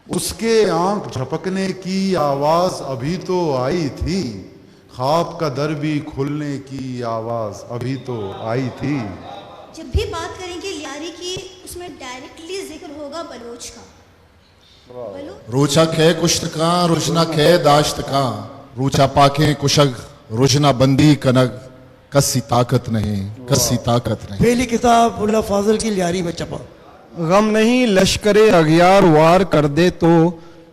اس کے آنکھ جھپکنے کی آواز ابھی تو آئی تھی، خواب کا در بھی کھلنے کی آواز ابھی تو آئی تھی۔ جب بھی بات کریں گے لیاری کی اس میں ڈائریکٹلی ذکر ہوگا بلوچ کا۔ روچا کھے کشت کاں رجنا کھے داشت کاں، روچا پاکیں کشگ رجنا بندی کنگ، کسی طاقت نہیں کسی طاقت نہیں۔ پہلی کتاب اللہ فاضل کی لیاری میں چھپا۔ غم نہیں لشکر اغیار وار کر دے تو،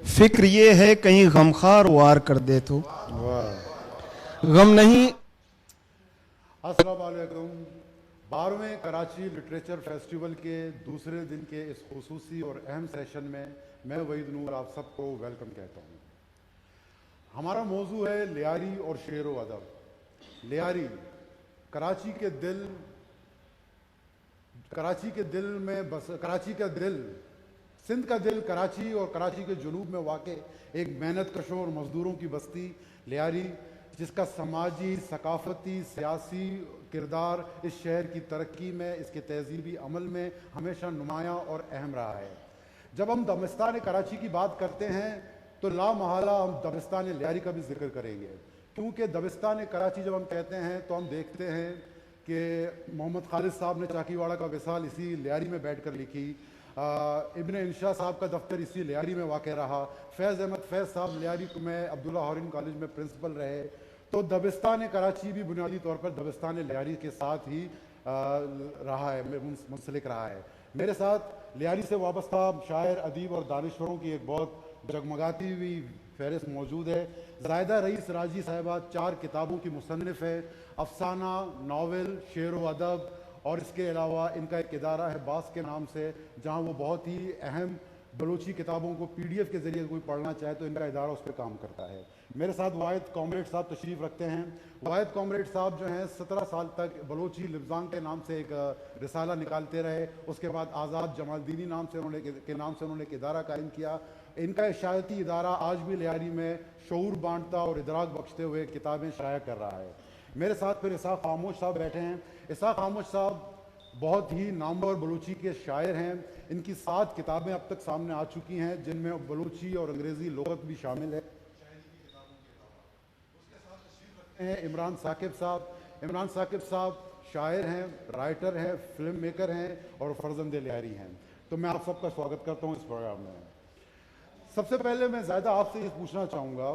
فکر یہ ہے کہیں غمخوار وار کر دے تو۔ غم نہیں۔ السلام علیکم۔ 12ویں کراچی لٹریچر فیسٹیول کے دوسرے دن کے اس خصوصی اور اہم سیشن میں میں وحید نور آپ سب کو ویلکم کہتا ہوں۔ ہمارا موضوع ہے لیاری اور شعر و ادب۔ لیاری کراچی کے دل سندھ کا دل کراچی اور کراچی کے جنوب میں واقع ایک محنت کشوں اور مزدوروں کی بستی لیاری، جس کا سماجی، ثقافتی، سیاسی کردار اس شہر کی ترقی میں، اس کے تہذیبی عمل میں ہمیشہ نمایاں اور اہم رہا ہے۔ جب ہم دبستان کراچی کی بات کرتے ہیں تو لا محالہ ہم دبستان لیاری کا بھی ذکر کریں گے، کیونکہ دبستان کراچی جب ہم کہتے ہیں تو ہم دیکھتے ہیں کہ محمد خالد صاحب نے چاکی واڑہ کا وصال اسی لیاری میں بیٹھ کر لکھی، ابن انشا صاحب کا دفتر اسی لیاری میں واقع رہا، فیض احمد فیض صاحب لیاری میں عبداللہ ہارون کالج میں پرنسپل رہے۔ تو دبستان کراچی بھی بنیادی طور پر دبستان لیاری کے ساتھ ہی رہا ہے، منسلک رہا ہے۔ میرے ساتھ لیاری سے وابستہ شاعر، ادیب اور دانشوروں کی ایک بہت جگمگاتی ہوئی فہرست موجود ہے۔ زاہدہ رئیس راجی صاحبہ 4 کتابوں کی مصنف ہے، افسانہ، ناول، شعر و ادب، اور اس کے علاوہ ان کا ایک ادارہ ہے باس کے نام سے، جہاں وہ بہت ہی اہم بلوچی کتابوں کو PDF کے ذریعے کوئی پڑھنا چاہے تو ان کا ادارہ اس پہ کام کرتا ہے۔ میرے ساتھ واحد کامریڈ صاحب تشریف رکھتے ہیں۔ واحد کامریڈ صاحب جو ہیں 17 سال تک بلوچی لبزان کے نام سے ایک رسالہ نکالتے رہے، اس کے بعد آزاد جمال دینی نام سے انہوں نے ایک ادارہ قائم کیا۔ ان کا اشاعتی ادارہ آج بھی لیاری میں شعور بانٹتا اور ادراک بخشتے ہوئے کتابیں شائع کر رہا ہے۔ میرے ساتھ پھر اسحاق خاموش صاحب بیٹھے ہیں۔ اسحاق خاموش صاحب بہت ہی نامور بلوچی کے شاعر ہیں۔ ان کی 7 کتابیں اب تک سامنے آ چکی ہیں، جن میں بلوچی اور انگریزی لغت بھی شامل ہے۔ عمران ثاقب صاحب شاعر ہیں، رائٹر ہیں، فلم میکر ہیں اور فرزند لیاری ہیں۔ تو میں آپ سب کا سواگت کرتا ہوں اس پروگرام میں۔ سب سے پہلے میں زیادہ آپ سے یہ پوچھنا چاہوں گا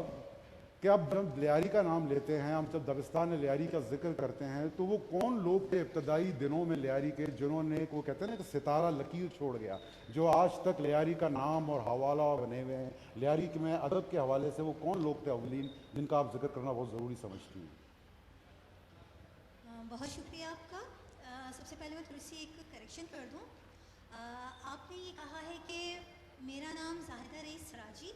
کہ اب جب لیاری کا نام لیتے ہیں، ہم جب دبستان لیاری کا ذکر کرتے ہیں تو وہ کون لوگ تھے ابتدائی دنوں میں لیاری کے، جنہوں نے وہ کہتے ہیں نا کہ ستارہ لکیر چھوڑ گیا، جو آج تک لیاری کا نام اور حوالہ بنے ہوئے ہیں؟ لیاری میں ادب کے حوالے سے وہ کون لوگ تھے اولین جن کا آپ ذکر کرنا بہت ضروری سمجھتی ہیں؟ بہت شکریہ آپ کا۔ سب سے پہلے میں تھوڑی سی ایک کریکشن کر دوں۔ آپ نے یہ کہا ہے کہ میرا نام زاہدہ رئیس راجی،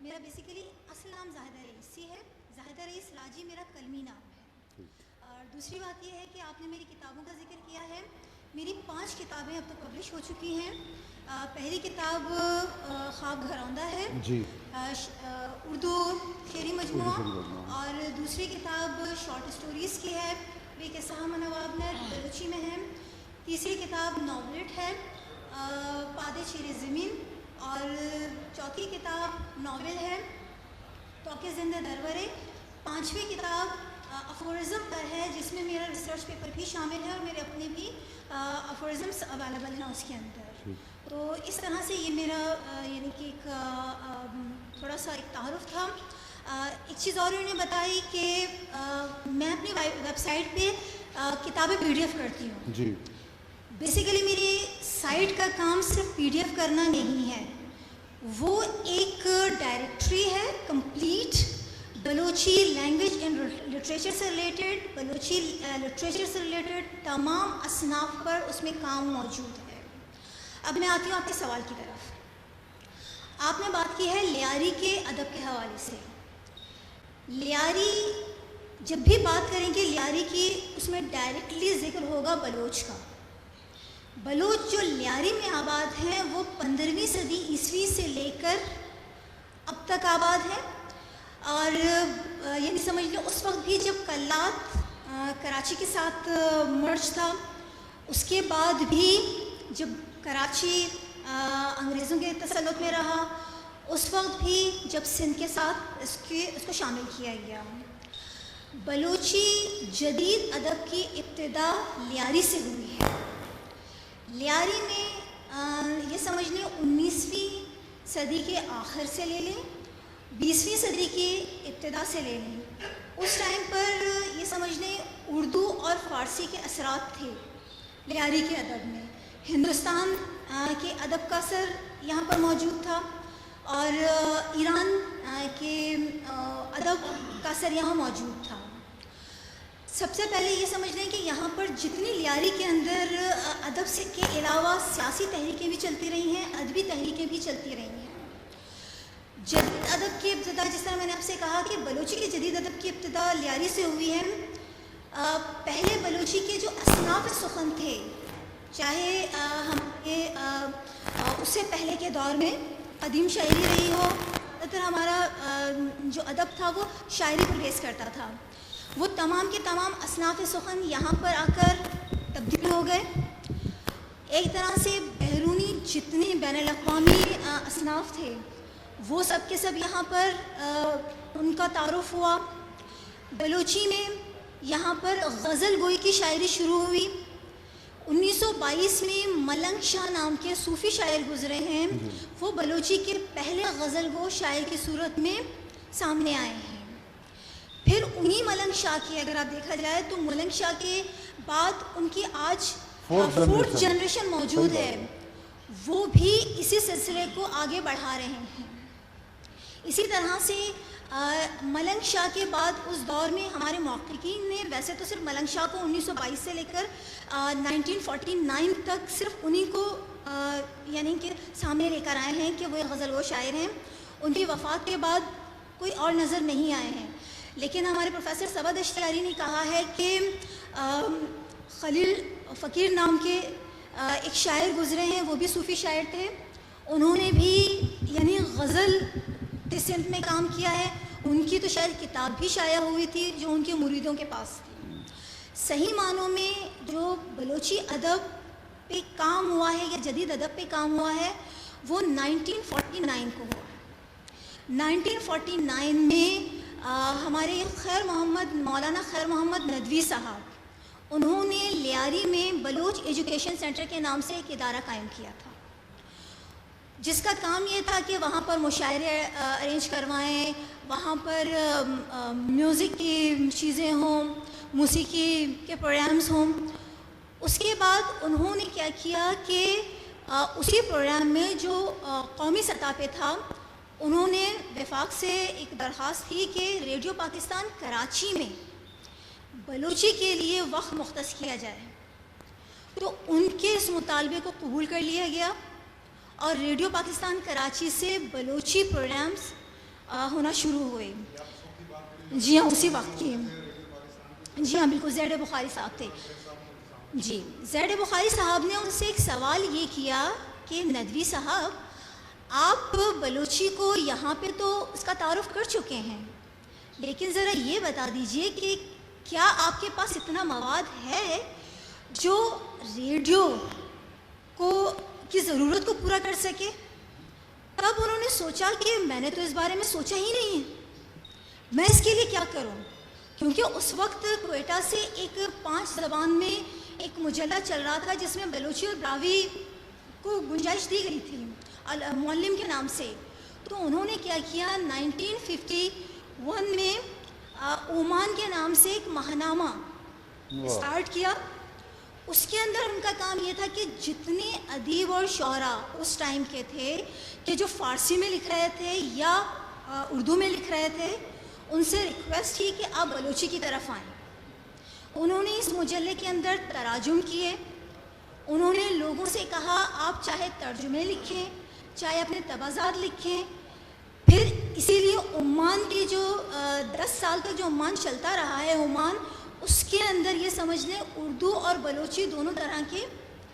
میرا بیسیکلی اصل نام زاہدہ رئیسی ہے۔ زاہدہ رئیس راجی میرا کلمی نام ہے۔ اور دوسری بات یہ ہے کہ آپ نے میری کتابوں کا ذکر کیا ہے۔ میری 5 کتابیں اب تک پبلش ہو چکی ہیں۔ پہلی کتاب خواب گھروندہ ہے جی، اردو شعری مجموعہ، اور دوسری کتاب شارٹ اسٹوریز کی ہے، بے قصہ نواب نے بلوچی میں ہے۔ تیسری کتاب ناولٹ ہے، پاد شیر زمین، اور چوتھی کتاب ناول ہے توقع زندہ درورے۔ 5ویں کتاب افورزم پر ہے، جس میں میرا ریسرچ پیپر بھی شامل ہے اور میرے اپنے بھی افورزمس اویلیبل ہیں اس کے اندر۔ تو اس طرح سے یہ میرا یعنی کہ ایک تھوڑا سا ایک تعارف تھا۔ ایک چیز اور انہوں نے بتائی کہ میں اپنی ویب سائٹ پہ کتابیں PDF کرتی ہوں۔ جی، بیسیکلی میری سائٹ کا کام صرف PDF کرنا نہیں ہے، وہ ایک ڈائریکٹری ہے complete Balochi language and literature سے ریلیٹڈ، بلوچی لٹریچر سے ریلیٹڈ تمام اصناف پر اس میں کام موجود ہے۔ اب میں آتی ہوں آپ کے سوال کی طرف۔ آپ نے بات کی ہے لیاری کے ادب کے حوالے سے۔ لیاری جب بھی بات کریں گے لیاری کی اس میں ڈائریکٹلی ذکر ہوگا بلوچ کا۔ بلوچ جو لیاری میں آباد ہیں وہ 15ویں صدی عیسوی سے لے کر اب تک آباد ہیں، اور یعنی سمجھ لو اس وقت بھی جب کلات کراچی کے ساتھ مرج تھا، اس کے بعد بھی جب کراچی انگریزوں کے تسلط میں رہا، اس وقت بھی جب سندھ کے ساتھ اس کو شامل کیا گیا. بلوچی جدید ادب کی ابتدا لیاری سے ہوئی ہے. لیاری میں یہ سمجھ لیں 19ویں صدی کے آخر سے لے لیں, 20ویں صدی کی ابتدا سے لے لیں, اس ٹائم پر یہ سمجھ لیں اردو اور فارسی کے اثرات تھے لیاری کے ادب میں. ہندوستان کے ادب کا اثر یہاں پر موجود تھا اور ایران کے ادب کا اثر یہاں موجود تھا. سب سے پہلے یہ سمجھ لیں کہ یہاں پر جتنی لیاری کے اندر ادب سے کے علاوہ سیاسی تحریکیں بھی چلتی رہی ہیں, ادبی تحریکیں بھی چلتی رہی ہیں. جدید ادب کی ابتدا, جس طرح میں نے آپ سے کہا کہ بلوچی کے جدید ادب کی ابتدا لیاری سے ہوئی ہے. پہلے بلوچی کے جو اصناف سخن تھے, چاہے ہمارے اس سے پہلے کے دور میں قدیم شاعری رہی ہو, ہمارا جو ادب تھا وہ شاعری پر بیس کرتا تھا, وہ تمام کے تمام اصناف سخن یہاں پر آ کر تبدیل ہو گئے. ایک طرح سے بیرونی جتنے بین الاقوامی اصناف تھے وہ سب کے سب یہاں پر ان کا تعارف ہوا. بلوچی میں یہاں پر غزل گوئی کی شاعری شروع ہوئی. 1922 میں ملنگ شاہ نام کے صوفی شاعر گزرے ہیں, وہ بلوچی کے پہلے غزل گو شاعر کی صورت میں سامنے آئے ہیں. پھر انہی ملنگ شاہ کی اگر آپ دیکھا جائے تو ملنگ شاہ کے بعد ان کی آج 4th جنریشن موجود ہے, وہ بھی اسی سلسلے کو آگے بڑھا رہے ہیں. اسی طرح سے ملنگ شاہ کے بعد اس دور میں ہمارے محققین نے ویسے تو صرف ملنگ شاہ کو 1922 سے لے کر 1949 تک صرف انہی کو یعنی کہ سامنے لے کر آئے ہیں کہ وہ غزل گو شاعر ہیں. ان کی وفات کے بعد کوئی اور نظر نہیں آئے ہیں. لیکن ہمارے پروفیسر سبا اشتیاری نے کہا ہے کہ خلیل فقیر نام کے ایک شاعر گزرے ہیں, وہ بھی صوفی شاعر تھے, انہوں نے بھی یعنی غزل سندھ میں کام کیا ہے. ان کی تو شاید کتاب بھی شائع ہوئی تھی جو ان کے مریدوں کے پاس تھی. صحیح معنوں میں جو بلوچی ادب پہ کام ہوا ہے یا جدید ادب پہ کام ہوا ہے وہ 1949 کو ہوا. 1949 میں ہمارے مولانا خیر محمد ندوی صاحب انہوں نے لیاری میں بلوچ ایجوکیشن سینٹر کے نام سے ایک ادارہ قائم کیا تھا, جس کا کام یہ تھا کہ وہاں پر مشاعرے ارینج کروائیں, وہاں پر میوزک کی چیزیں ہوں, موسیقی کے پروگرامز ہوں. اس کے بعد انہوں نے کیا کیا کہ اسی پروگرام میں جو قومی سطح پہ تھا, انہوں نے وفاق سے ایک درخواست کی کہ ریڈیو پاکستان کراچی میں بلوچی کے لیے وقت مختص کیا جائے. تو ان کے اس مطالبے کو قبول کر لیا گیا اور ریڈیو پاکستان کراچی سے بلوچی پروگرامز ہونا شروع ہوئے. جی ہاں, اسی وقت کی, جی ہاں بالکل, زید بخاری صاحب تھے. جی, زید بخاری صاحب نے ان سے ایک سوال یہ کیا کہ ندوی صاحب آپ بلوچی کو یہاں پہ تو اس کا تعارف کر چکے ہیں, لیکن ذرا یہ بتا دیجئے کہ کیا آپ کے پاس اتنا مواد ہے جو ریڈیو کی ضرورت کو پورا کر سکے. تب انہوں نے سوچا کہ میں نے تو اس بارے میں سوچا ہی نہیں ہے, میں اس کے لیے کیا کروں, کیونکہ اس وقت کوئٹہ سے ایک 5 زبان میں ایک مجلہ چل رہا تھا جس میں بلوچی اور براوی کو گنجائش دی گئی تھی معلم کے نام سے. تو انہوں نے کیا کیا, 1951 میں عمان کے نام سے ایک ماہنامہ اسٹارٹ کیا. اس کے اندر ان کا کام یہ تھا کہ جتنے ادیب اور شعراء اس ٹائم کے تھے کہ جو فارسی میں لکھ رہے تھے یا اردو میں لکھ رہے تھے, ان سے ریکویسٹ کی کہ آپ بلوچی کی طرف آئیں. انہوں نے اس مجلے کے اندر تراجم کیے. انہوں نے لوگوں سے کہا آپ چاہے ترجمے لکھیں, چاہے اپنے تبازات لکھیں. پھر اسی لیے عمان کی جو 10 سال تک جو عمان چلتا رہا ہے, عمان اس کے اندر یہ سمجھ لیں اردو اور بلوچی دونوں طرح کے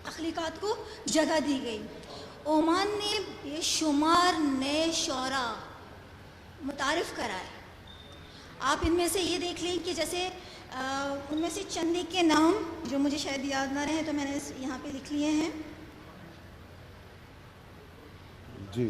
تخلیقات کو جگہ دی گئی. عمان نے بے شمار نئے شعراء متعارف کرائے. آپ ان میں سے یہ دیکھ لیں کہ جیسے ان میں سے چند کے نام جو مجھے شاید یاد نہ رہے تو میں نے یہاں پہ لکھ لیے ہیں. جی,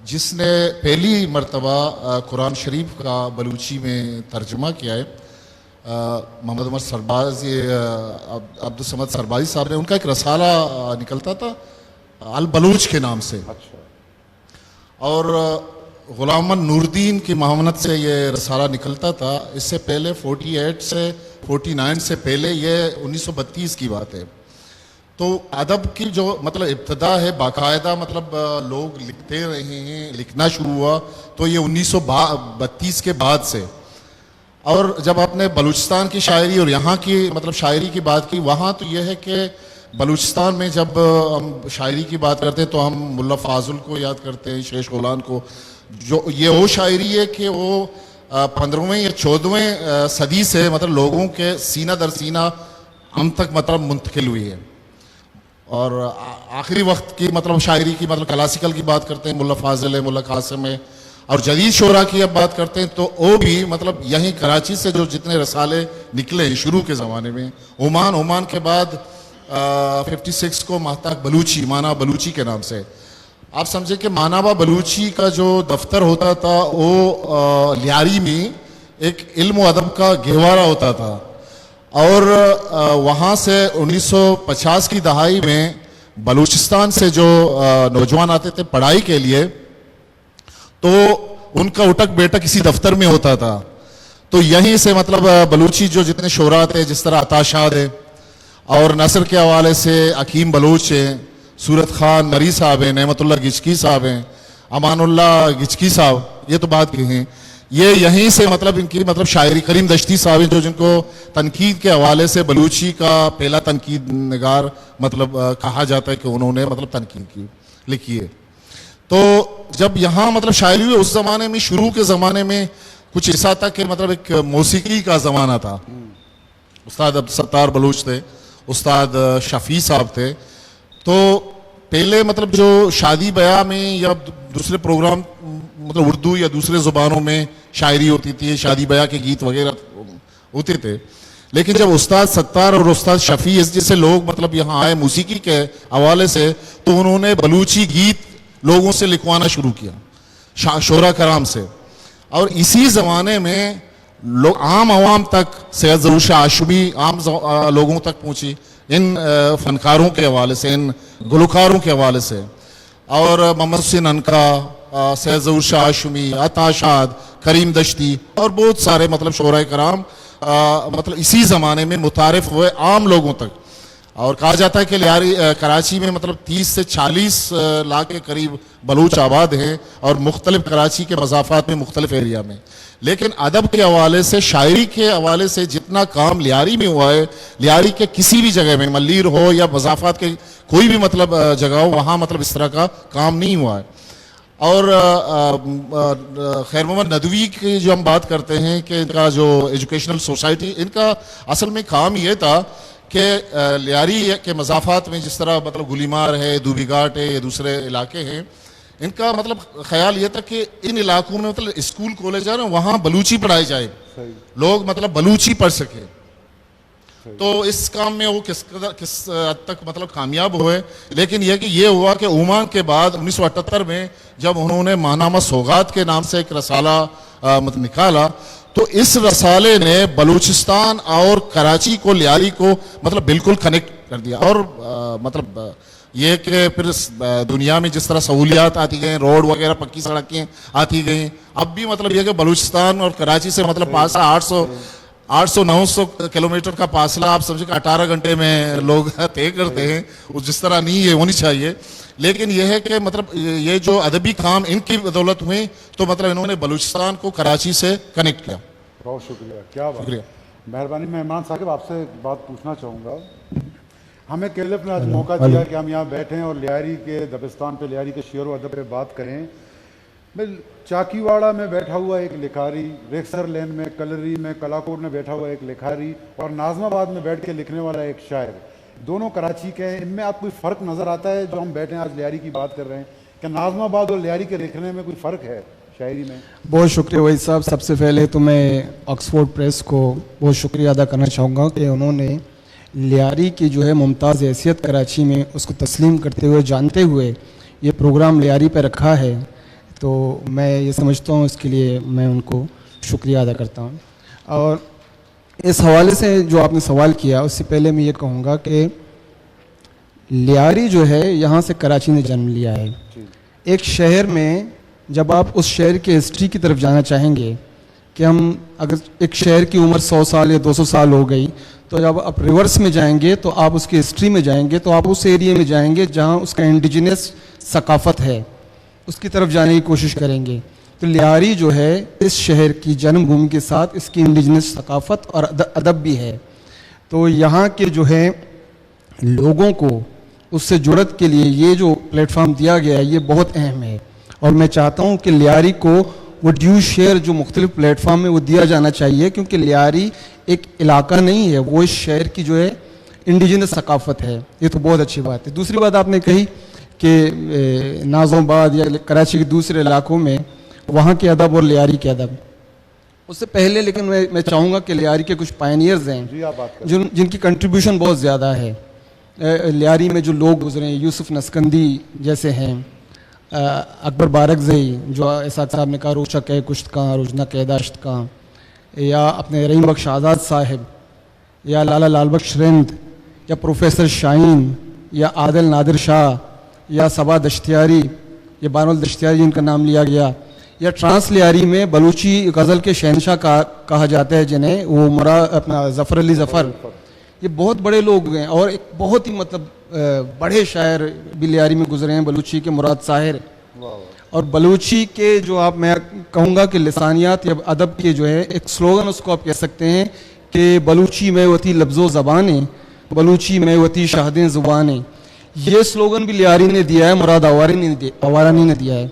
جس نے پہلی مرتبہ قرآن شریف کا بلوچی میں ترجمہ کیا ہے. محمد عمر سربازی عبد الصمد سربازی صاحب نے, ان کا ایک رسالہ نکلتا تھا البلوچ کے نام سے, اور غلام محمد نور الدین کی معاونت سے یہ رسالہ نکلتا تھا. اس سے پہلے 48 سے 49 سے پہلے, یہ 1932 کی بات ہے. تو ادب کی جو مطلب ابتدا ہے باقاعدہ مطلب لوگ لکھتے رہے ہیں, لکھنا شروع ہوا تو یہ 1932 کے بعد سے. اور جب آپ نے بلوچستان کی شاعری اور یہاں کی مطلب شاعری کی بات کی, وہاں تو یہ ہے کہ بلوچستان میں جب ہم شاعری کی بات کرتے ہیں تو ہم ملا فاضل کو یاد کرتے ہیں, شیش غولان کو. جو یہ وہ شاعری ہے کہ وہ 15ویں یا 14ویں صدی سے مطلب لوگوں کے سینہ در سینہ ہم تک مطلب منتقل ہوئی ہے. اور آخری وقت کی مطلب شاعری کی مطلب کلاسیکل کی بات کرتے ہیں, ملا فاضل ہے, ملا قاسم ہے. اور جدید شعراء کی اب بات کرتے ہیں تو وہ بھی مطلب یہیں کراچی سے جو جتنے رسالے نکلے ہیں شروع کے زمانے میں, عمان کے بعد 56 کو مہتاک بلوچی, مانا بلوچی کے نام سے. آپ سمجھے کہ مانابا بلوچی کا جو دفتر ہوتا تھا وہ لیاری میں ایک علم و ادب کا گہوارہ ہوتا تھا. اور وہاں سے 1950 کی دہائی میں بلوچستان سے جو نوجوان آتے تھے پڑھائی کے لیے تو ان کا اٹک بیٹک اسی دفتر میں ہوتا تھا. تو یہیں سے مطلب بلوچی جو جتنے شعراء تھے, جس طرح عطا شاد ہے, اور نثر کے حوالے سے حکیم بلوچ ہیں, صورت خان مری صاحب ہیں, نعمت اللہ گچکی صاحب ہیں, امان اللہ گچکی صاحب, یہ تو بات کی ہیں. یہ یہیں سے مطلب ان کی مطلب شاعری کریم دشتی صاحب ہیں جو جن کو تنقید کے حوالے سے بلوچی کا پہلا تنقید نگار مطلب کہا جاتا ہے کہ انہوں نے مطلب تنقید کی لکھی ہے. تو جب یہاں مطلب شاعری ہوئی اس زمانے میں, شروع کے زمانے میں کچھ ایسا تھا کہ مطلب ایک موسیقی کا زمانہ تھا. استاد عبدالستار بلوچ تھے, استاد شفیع صاحب تھے. تو پہلے مطلب جو شادی بیاہ میں یا دوسرے پروگرام مطلب اردو یا دوسرے زبانوں میں شاعری ہوتی تھی, شادی بیاہ کے گیت وغیرہ ہوتے تھے. لیکن جب استاد ستار اور استاد شفیع جیسے لوگ مطلب یہاں آئے موسیقی کے حوالے سے, تو انہوں نے بلوچی گیت لوگوں سے لکھوانا شروع کیا, شعراء کرام سے. اور اسی زمانے میں عام عوام تک سید ظہور شاہ ہاشمی عام لوگوں تک پہنچی ان فنکاروں کے حوالے سے, ان گلوکاروں کے حوالے سے. اور محمد حسین انکا, سید ظہور شاہ ہاشمی, عطا شاد, کریم دشتی اور بہت سارے مطلب شعراء کرام مطلب اسی زمانے میں متعارف ہوئے عام لوگوں تک. اور کہا جاتا ہے کہ لیاری کراچی میں مطلب 30 سے 40 لاکھ کے قریب بلوچ آباد ہیں, اور مختلف کراچی کے مضافات میں مختلف ایریا میں. لیکن ادب کے حوالے سے, شاعری کے حوالے سے جتنا کام لیاری میں ہوا ہے, لیاری کے کسی بھی جگہ میں ملیر ہو یا مضافات کے کوئی بھی مطلب جگہ ہو, وہاں مطلب اس طرح کا کام نہیں ہوا ہے. اور خیر محمد ندوی کی جو ہم بات کرتے ہیں کہ ان کا جو ایجوکیشنل سوسائٹی, ان کا اصل میں کام یہ تھا کہ لیاری کے مضافات میں جس طرح مطلب گلیمار ہے, دوبی گھاٹ ہے, یا دوسرے علاقے ہیں, ان کا مطلب خیال یہ تھا کہ ان علاقوں میں مطلب اسکول کالج ہے نا, وہاں بلوچی پڑھائی جائے, لوگ مطلب بلوچی پڑھ سکے. تو اس کام میں وہ کس حد تک مطلب کامیاب ہوئے. لیکن یہ کہ یہ ہوا کہ عمان کے بعد 1978 میں جب انہوں نے ماہنامہ سوغات کے نام سے ایک رسالہ مطلب نکالا, تو اس رسالے نے بلوچستان اور کراچی کو, لیاری کو مطلب بالکل کنیکٹ کر دیا. اور مطلب یہ کہ پھر دنیا میں جس طرح سہولیات آتی گئیں, روڈ وغیرہ پکی سڑکیں آتی گئیں, اب بھی مطلب یہ کہ بلوچستان اور کراچی سے مطلب 800-900 کلومیٹر کا فاصلہ آپ سمجھے کہ 18 گھنٹے میں لوگ طے کرتے ہیں. جس طرح نہیں ہے ہونی چاہیے. لیکن یہ ہے کہ مطلب یہ جو ادبی کام ان کی بدولت ہوئے, تو مطلب انہوں نے بلوچستان کو کراچی سے کنیکٹ کیا. بہت شکریہ, کیا بات, شکریہ, مہربانی. میں عمران صاحب آپ سے ایک بات پوچھنا چاہوں گا. ہمیں کیلف نے آج موقع دیا کہ ہم یہاں بیٹھیں اور لیاری کے دبستان پہ, لیاری کے شعر و ادب پہ بات کریں. میں چاکی واڑہ میں بیٹھا ہوا ایک لکھاری, ریکسر لین میں کلری میں کلاکوٹ میں بیٹھا ہوا ایک لکھاری, اور ناظم آباد میں بیٹھ کے لکھنے والا ایک شاعر, دونوں کراچی کے ہیں. ان میں آپ کوئی فرق نظر آتا ہے جو ہم بیٹھے ہیں آج لیاری کی بات کر رہے ہیں, کہ ناظم آباد اور لیاری کے لکھنے میں کوئی فرق ہے شاعری میں؟ بہت شکریہ وحید صاحب. سب سے پہلے تو میں آکسفورڈ پریس کو بہت شکریہ ادا کرنا چاہوں گا کہ انہوں نے لیاری کی جو ہے ممتاز حیثیت کراچی میں اس کو تسلیم کرتے ہوئے, جانتے ہوئے یہ پروگرام لیاری پہ رکھا ہے. تو میں یہ سمجھتا ہوں اس کے لیے میں ان کو شکریہ ادا کرتا ہوں. اور اس حوالے سے جو آپ نے سوال کیا اس سے پہلے میں یہ کہوں گا کہ لیاری جو ہے یہاں سے کراچی نے جنم لیا ہے. ایک شہر میں جب آپ اس شہر کے ہسٹری کی طرف جانا چاہیں گے کہ ہم اگر ایک شہر کی عمر 100 سال یا 200 سال ہو گئی تو جب آپ ریورس میں جائیں گے تو آپ اس کی ہسٹری میں جائیں گے تو آپ اس ایریے میں جائیں گے جہاں اس کا انڈیجنس ثقافت ہے, اس کی طرف جانے کی کوشش کریں گے. تو لیاری جو ہے اس شہر کی جنم بھومی کے ساتھ اس کی انڈیجنس ثقافت اور ادب بھی ہے. تو یہاں کے جو ہے لوگوں کو اس سے جڑت کے لیے یہ جو پلیٹ فارم دیا گیا ہے یہ بہت اہم ہے, اور میں چاہتا ہوں کہ لیاری کو وہ ڈیو شیئر جو مختلف پلیٹ فارم میں وہ دیا جانا چاہیے, کیونکہ لیاری ایک علاقہ نہیں ہے, وہ اس شہر کی جو ہے انڈیجنس ثقافت ہے. یہ تو بہت اچھی بات ہے. دوسری بات آپ نے کہی کہ نازم آباد یا کراچی کے دوسرے علاقوں میں وہاں کے ادب اور لیاری کے ادب, اس سے پہلے لیکن میں چاہوں گا کہ لیاری کے کچھ پائنیئرز ہیں جن کی کنٹریبیوشن بہت زیادہ ہے. لیاری میں جو لوگ گزرے ہیں, یوسف نسکندی جیسے ہیں, اکبر بارکزئی جو اسحاق صاحب نے کہا روچہ کہ کشت کہاں روزنہ کہ داشت کہاں, یا اپنے رحیم بخش آزاد صاحب, یا لالا لال بخش رند, یا پروفیسر شاہین, یا عادل نادر شاہ, یا صبا دشتیاری, یا بانو الدشتیاری جن کا نام لیا گیا, یا ٹرانس لیاری میں بلوچی غزل کے شہنشاہ کہا جاتا ہے جنہیں, وہ اپنا ظفر علی ظفر. یہ بہت بڑے لوگ ہیں اور ایک بہت ہی مطلب بڑے شاعر بھی لیاری میں گزرے ہیں, بلوچی کے مراد ساحر. اور بلوچی کے جو آپ میں کہوں گا کہ لسانیات یا ادب کے جو ہے ایک سلوگن اس کو آپ کہہ سکتے ہیں کہ بلوچی میں وتی لفظ و زبانیں, بلوچی میں وتی شہدیں زبانیں. یہ سلوگن بھی لیاری نے دیا ہے, مراد آوارانی نے دیا ہے.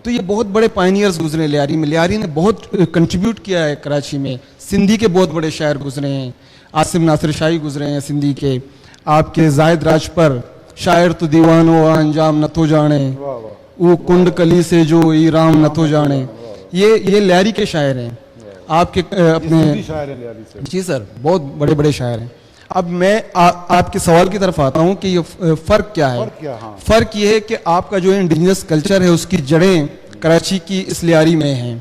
تو یہ بہت بڑے پائنیئرز گزرے لیاری میں. لیاری نے بہت کنٹریبیوٹ کیا ہے کراچی میں. سندھی کے بہت بڑے شاعر گزرے ہیں, عاصم ناصر شاہی گزرے ہیں سندھی کے, آپ کے زاہد راجپر, شاعر تو دیوانو انجام نہ تو جانے, وہ کنڈ کلی سے جو ایرام نہ تو جانے. یہ لیاری کے شاعر ہیں. آپ کے اپنے جی سر بہت بڑے بڑے شاعر ہیں. اب میں آپ کے سوال کی طرف آتا ہوں کہ یہ فرق کیا ہے. فرق یہ ہے کہ آپ کا جو انڈیجنس کلچر ہے اس کی جڑیں کراچی کی اس لیاری میں ہیں.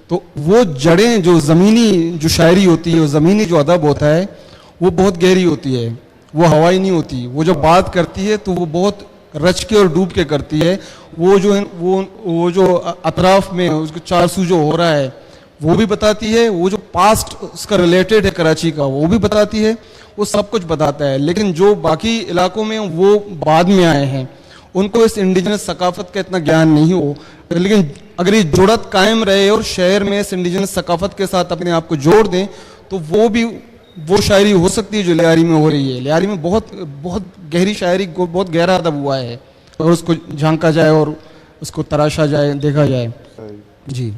تو وہ جڑیں جو زمینی جو شاعری ہوتی ہے, وہ زمینی جو ادب ہوتا ہے وہ بہت گہری ہوتی ہے, وہ ہوائی نہیں ہوتی. وہ جب بات کرتی ہے تو وہ بہت رچ کے اور ڈوب کے کرتی ہے. وہ جو اطراف میں اس کو چارسو جو ہو رہا ہے وہ بھی بتاتی ہے, وہ جو پاسٹ اس کا ریلیٹڈ ہے کراچی کا وہ بھی بتاتی ہے, وہ سب کچھ بتاتا ہے. لیکن جو باقی علاقوں میں وہ بعد میں آئے ہیں ان کو اس انڈیجنس ثقافت کا اتنا گیان نہیں ہو, لیکن اگر یہ جڑت قائم رہے اور شہر میں اس انڈیجنس ثقافت کے ساتھ اپنے آپ کو جوڑ دیں تو وہ شاعری ہو سکتی ہے جو لیاری میں ہو رہی ہے. لیاری میں بہت گہری شاعری, بہت گہرا ادب ہوا ہے, اور اس کو جھانکا جائے اور اس کو تراشا جائے, دیکھا جائے. جی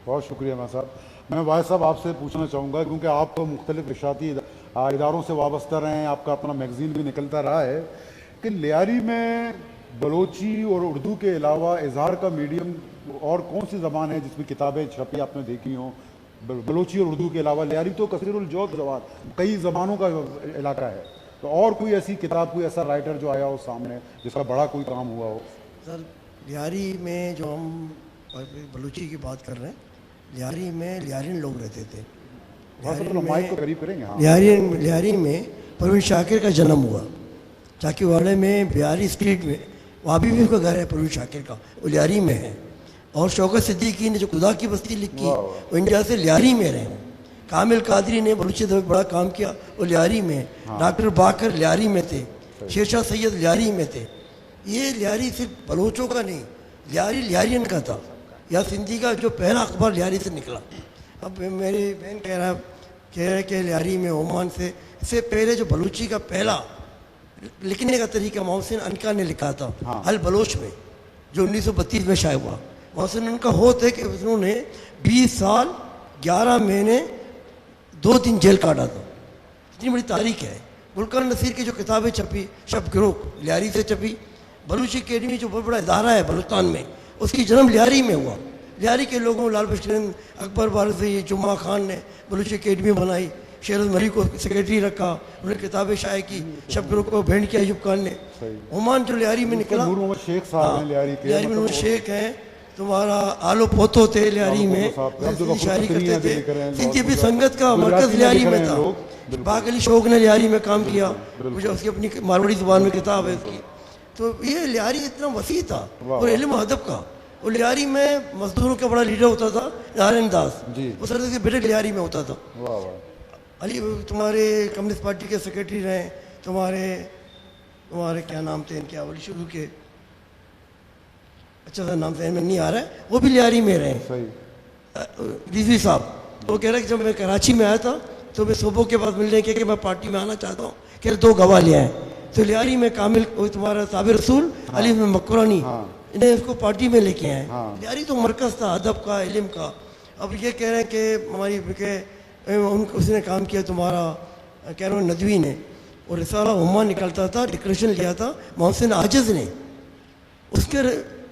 بہت شکریہ میں صاحب. میں واحد صاحب آپ سے پوچھنا چاہوں گا کیونکہ آپ مختلف اشاعتی اداروں سے وابستہ رہے ہیں, آپ کا اپنا میگزین بھی نکلتا رہا ہے, کہ لیاری میں بلوچی اور اردو کے علاوہ اظہار کا میڈیم اور کون سی زبان ہے جس میں کتابیں چھپی آپ نے دیکھی ہوں؟ بلوچی اور اردو کے علاوہ لیاری تو کثیر الجوت زبان, کئی زبانوں کا علاقہ ہے, تو اور کوئی ایسی کتاب, کوئی ایسا رائٹر جو آیا ہو سامنے جس کا بڑا کوئی کام ہوا ہو؟ سر لیاری میں جو ہم بلوچی کی بات کر رہے ہیں, لیاری میں لیارین لوگ رہتے تھے. مائک کو قریب کریں گے. لیاری میں پروین شاکر کا جنم ہوا, چاکی واڑے میں بیاری اسٹریٹ میں, وہاں بھی اس کا گھر ہے پروین شاکر کا, وہ لیاری میں ہے. اور شوکت صدیقی نے جو خدا کی بستی لکھی وہ انڈیا سے لیاری میں رہے. کامل قادری نے بلوچی میں بڑا کام کیا, وہ لیاری میں. ڈاکٹر باقر لیاری میں تھے, شیر شاہ سید لیاری میں تھے. یہ لیاری صرف بلوچوں کا نہیں, لیارین کا تھا. یا سندھی کا جو پہلا اخبار لیاری سے نکلا. اب میری بہن کہہ رہا کہ لیاری میں عمان سے, اس سے پہلے جو بلوچی کا پہلا لکھنے کا طریقہ محسن انکا نے لکھا تھا حل بلوچ میں, جو 1932 میں شائع ہوا. محسن انکا ہوتا ہے کہ انہوں نے 20 سال 11 مہینے 2 دن جیل کاٹا تھا. اتنی بڑی تاریخ ہے. گلکار نصیر کی جو کتابیں چھپی شب گروہ لیاری سے چھپی. بلوچی اکیڈمی جو بہت بڑا ادارہ ہے بلوچستان میں, اس کی جنم لیاری میں ہوا. لیاری کے لوگوں, لال بشرین, اکبر بارکزئی, جمعہ خان نے بلوچی اکیڈمی بنائی. شیرز مری کو سیکریٹری رکھا, انہوں نے کتابیں شائع کی. شب گروہ کو بھینڈ کیا ایوب خان نے. عمان جو لیاری میں نکلا, شیخ صاحب ہیں لیاری کے, لیاری میں شیخ ہیں. تمہارا آلو پوتو تھے لیاری میں، شاعری کرتے تھے. سندھی بھی سنگت کا مرکز لیاری میں تھا. باغ علی شوق نے لیاری میں کام کیا، مجھے اس کی اپنی ماروڑی زبان میں کتاب ہے اس کی. تو یہ لیاری اتنا وسیع تھا اور علم و ادب کا. اور لیاری میں مزدوروں کا بڑا لیڈر ہوتا تھا نارائن داس، وہ سر کے بیٹے لیاری میں ہوتا تھا. علی تمہارے کمیونسٹ پارٹی کے سیکرٹری رہے، تمہارے کیا نام تھے ان کے، اولی شروع کے اچھا سا نام ذہن میں نہیں آ رہا ہے، وہ بھی لیاری میں رہے. رضوی صاحب وہ کہہ رہے کہ جب میں کراچی میں آیا تھا تو میں صوبوں کے پاس ملنے کے کہ میں پارٹی میں آنا چاہتا ہوں، کہ 2 گواہ لے آئے. تو لیاری میں کامل تمہارا صابر رسول، علی میں مکرانی، انہیں اس کو پارٹی میں لے کے آئے. لیاری تو مرکز تھا ادب کا، علم کا. اب یہ کہہ رہے ہیں کہ ہماری اس نے کام کیا تمہارا کہہ رہا ہوں ندوی نے، اور رسالہ ہما نکلتا تھا، ڈکریشن لیا تھا محسن عاجز نے، اس کے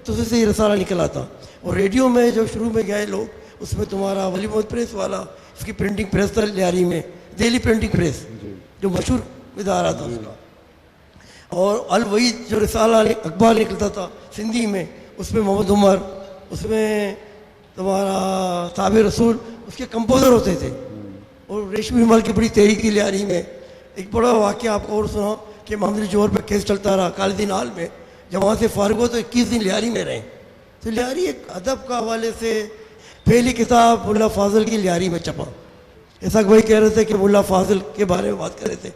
تو سے یہ رسالہ نکلا تھا. اور ریڈیو میں جو شروع میں گئے لوگ، اس میں تمہارا ولی محمد پریس والا، اس کی پرنٹنگ پریس تھا لیاری میں، دہلی پرنٹنگ پریس جو مشہور ادارہ تھا اس کا. اور الوحید جو رسالہ اخبار نکلتا تھا سندھی میں، اس میں محمد عمر، اس میں تمہارا صابر رسول اس کے کمپوزر ہوتے تھے. اور ریشمی مال کی بڑی تحریک تھی لیاری میں. ایک بڑا واقعہ آپ کو اور سنا کہ محمد جوہر پہ کیس چلتا رہا کالدین ہال میں، جب وہاں سے فارغ ہو تو 21 دن لیاری میں رہے. تو لیاری ایک ادب کا حوالے سے پہلی کتاب ملا فاضل کی لیاری میں چھپا. ایسا بھائی کہہ رہے تھے کہ ملا فاضل کے بارے میں بات کر رہے تھے،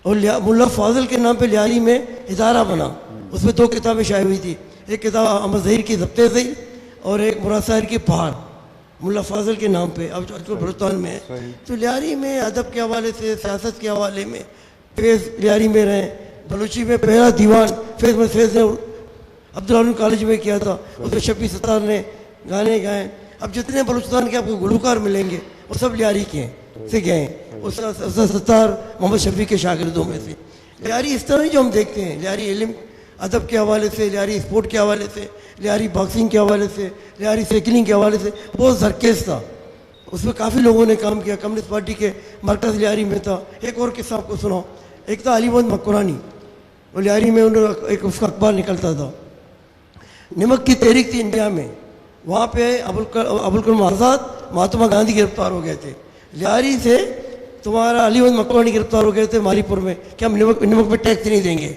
اور ملا فاضل کے نام پہ لیاری میں ادارہ بنا. اس میں 2 کتابیں شائع ہوئی تھی، ایک کتاب احمد ظہیر کی ضبط ذیل اور ایک مراد صاحب کی پہاڑ، ملا فاضل کے نام پہ، اب جو بلوچستان میں ہے. تو لیاری میں ادب کے حوالے سے، سیاست کے حوالے میں فیض لیاری میں رہے. بلوچی میں پہلا دیوان فیض نے عبدالعلوم کالج میں کیا تھا، اس میں شفیع ستار نے گانے گائے. اب جتنے بلوچستان کے آپ کو گلوکار ملیں گے وہ سب لیاری کے سے گئے ہیں. استاد ستار محمد شفیع کے شاگردوں میں سے. لیاری اس طرح جو ہم دیکھتے ہیں، لیاری علم ادب کے حوالے سے، لیاری اسپورٹ کے حوالے سے، لیاری باکسنگ کے حوالے سے، لیاری سائیکلنگ کے حوالے سے بہت زرکیز تھا. اس میں کافی لوگوں نے کام کیا. کمیونسٹ پارٹی کے مرکز لیاری میں تھا. ایک اور قصہ آپ کو سناؤ، ایک تھا علی محمد مکرانی، وہ لیاری میں ایک اس کا اخبار نکلتا تھا، نمک کی تحریک تھی انڈیا میں. وہاں پہ ابوالکلام آزاد، مہاتما گاندھی گرفتار ہو گئے تھے. لیاری سے تمہارا علی محمد مکرانی گرفتار ہو گئے تھے مالی پور میں کہ ہم نمک پہ ٹیکس نہیں دیں گے.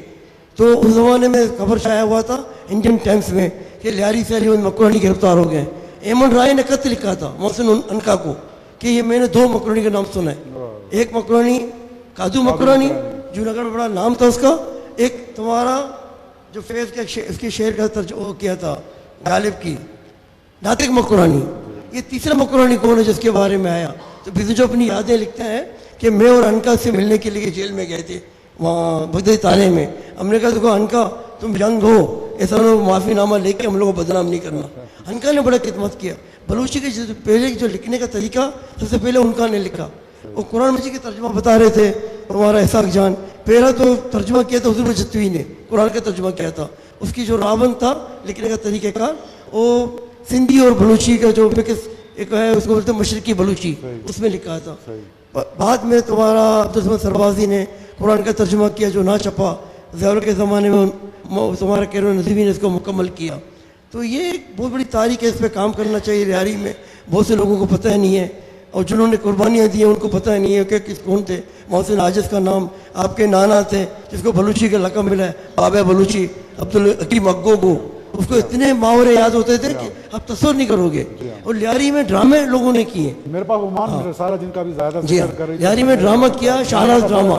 تو اس زمانے میں خبر شائع ہوا تھا انڈین ٹائمز میں کہ لیاری سے علی محمد مکرانی گرفتار ہو گئے. ایمن رائے نے خط لکھا تھا محسن انکا کو کہ یہ میں نے 2 مکرانی کا نام سنا ہے، ایک مکرانی کادو مکرانی جوناگڑھ میں بڑا نام تھا اس کا، ایک تمہارا جو فیض کا اس کے شعر کا ترجمہ کیا تھا غالب کی ناطق مکرانی. یہ تیسرا مکرانی کون ہے جس کے بارے میں آیا؟ تو جو اپنی یادیں لکھتے ہیں کہ میں اور انکا سے ملنے کے لیے جیل میں گئے تھے وہاں بغدادی تانے میں. ہم نے کہا دیکھو انکا تم ینگ ہو، ایسا معافی نامہ لے کے ہم لوگوں کو بدنام نہیں کرنا. انکا نے بڑا خدمت کیا. بلوچی کے پہلے جو لکھنے کا طریقہ سب سے پہلے انکا نے لکھا. وہ قرآن مجید کے ترجمہ بتا رہے تھے ہمارا اسحاق جان. پہلا تو ترجمہ کیا تھا حضور جتوی نے، قرآن کا ترجمہ کیا تھا. اس کی جو راون تھا لکھنے کا طریقہ کار، وہ سندھی اور بلوچی کا جو مکس ایک ہے، اس کو بولتے ہیں مشرقی بلوچی، اس میں لکھا تھا. بعد میں تمہارا عبدالسمد سربازی نے قرآن کا ترجمہ کیا جو نہ چھپا. ضیاء کے زمانے میں تمہارا کیرو ندوی نے اس کو مکمل کیا. تو یہ ایک بہت بڑی تاریخ ہے، اس پہ کام کرنا چاہیے. لیاری میں بہت سے لوگوں کو پتہ نہیں ہے، اور جنہوں نے قربانیاں دی ہیں ان کو پتہ نہیں ہے کہ کس کون تھے. محسن عاجز کا نام آپ کے نانا تھے جس کو بلوچی کا لقب ملا ہے، بابا بلوچی، عبدالحکیم اگوگو. اس کو اتنے محاورے یاد ہوتے تھے کہ آپ تصور نہیں کرو گے. اور لیاری میں ڈرامے لوگوں نے کیے. میرے پاس عمان رسالہ جن کا بھی زیادہ ذکر کر رہی ہے، لیاری میں ڈرامہ کیا، شاہراز ڈرامہ.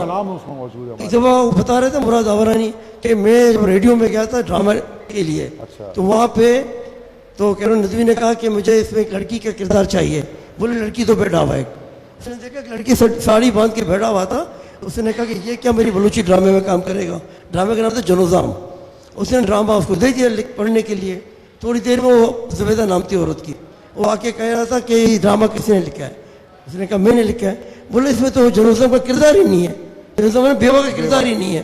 ایک دفعہ وہ بتا رہے تھے مراد آورانی کہ میں جب ریڈیو میں گیا تھا ڈرامہ کے لیے، تو وہاں پہ تو کیرو ندوی نے کہا کہ مجھے اس میں ایک لڑکی کا کردار چاہیے. بولے لڑکی تو بیٹھا ہوا ہے. اس نے دیکھا کہ لڑکی ساڑی باندھ کے بیٹھا ہوا تھا. اس نے کہا کہ یہ کیا میری بلوچی ڈرامے میں کام کرے گا. ڈرامے کا نام تھا جنوزام. اس نے ڈرامہ اس کو دے دیا پڑھنے کے لیے. تھوڑی دیر میں وہ زبیدہ نام تھی عورت کی، وہ آ کے کہہ رہا تھا کہ یہ ڈرامہ کس نے لکھا ہے. اس نے کہا میں نے لکھا ہے. بولے اس میں تو جنوزام کا کردار ہی نہیں ہے، جنوزام میں بیوہ کا کردار ہی نہیں ہے.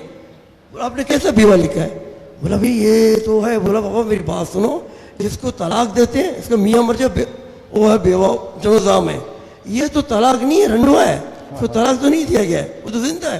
آپ نے کیسا بیوہ لکھا ہے؟ بولا بھائی یہ تو ہے. بولا بابا میری بات سنو، جس کو طلاق دیتے ہیں اس کا میاں مر جائے وہ ہے بیوہ، جنوزام ہے. یہ تو طلاق نہیں ہے، رنڈوا ہے. اس کو طلاق تو نہیں دیا گیا ہے، وہ تو زندہ ہے.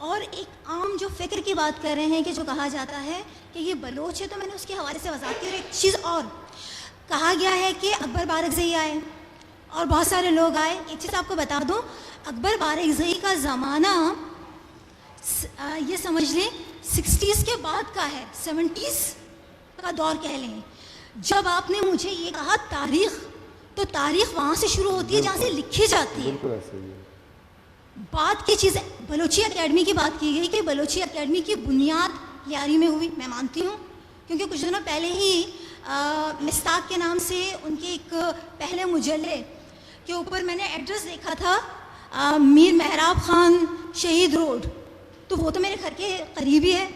اور ایک عام جو فکر کی بات کر رہے ہیں کہ جو کہا جاتا ہے کہ یہ بلوچ ہے، تو میں نے اس کے حوالے سے وضاحت کی. اور ایک چیز اور کہا گیا ہے کہ اکبر بارکزئی آئے اور بہت سارے لوگ آئے. ایک چیز آپ کو بتا دوں، اکبر بارکزئی کا زمانہ یہ سمجھ لیں 60s کے بعد کا ہے، 70s کا دور کہہ لیں. جب آپ نے مجھے یہ کہا تاریخ، تو تاریخ وہاں سے شروع ہوتی ہے جہاں سے لکھی جاتی ہے. بالکل ایسے ہی ہے. بات کی چیز بلوچی اکیڈمی کی بات کی گئی کہ بلوچی اکیڈمی کی بنیاد لیاری میں ہوئی. میں مانتی ہوں، کیونکہ کچھ دنوں پہلے ہی مستاق کے نام سے ان کے ایک پہلے مجلے کے اوپر میں نے ایڈریس دیکھا تھا، میر محراب خان شہید روڈ، تو وہ تو میرے گھر کے قریبی ہے.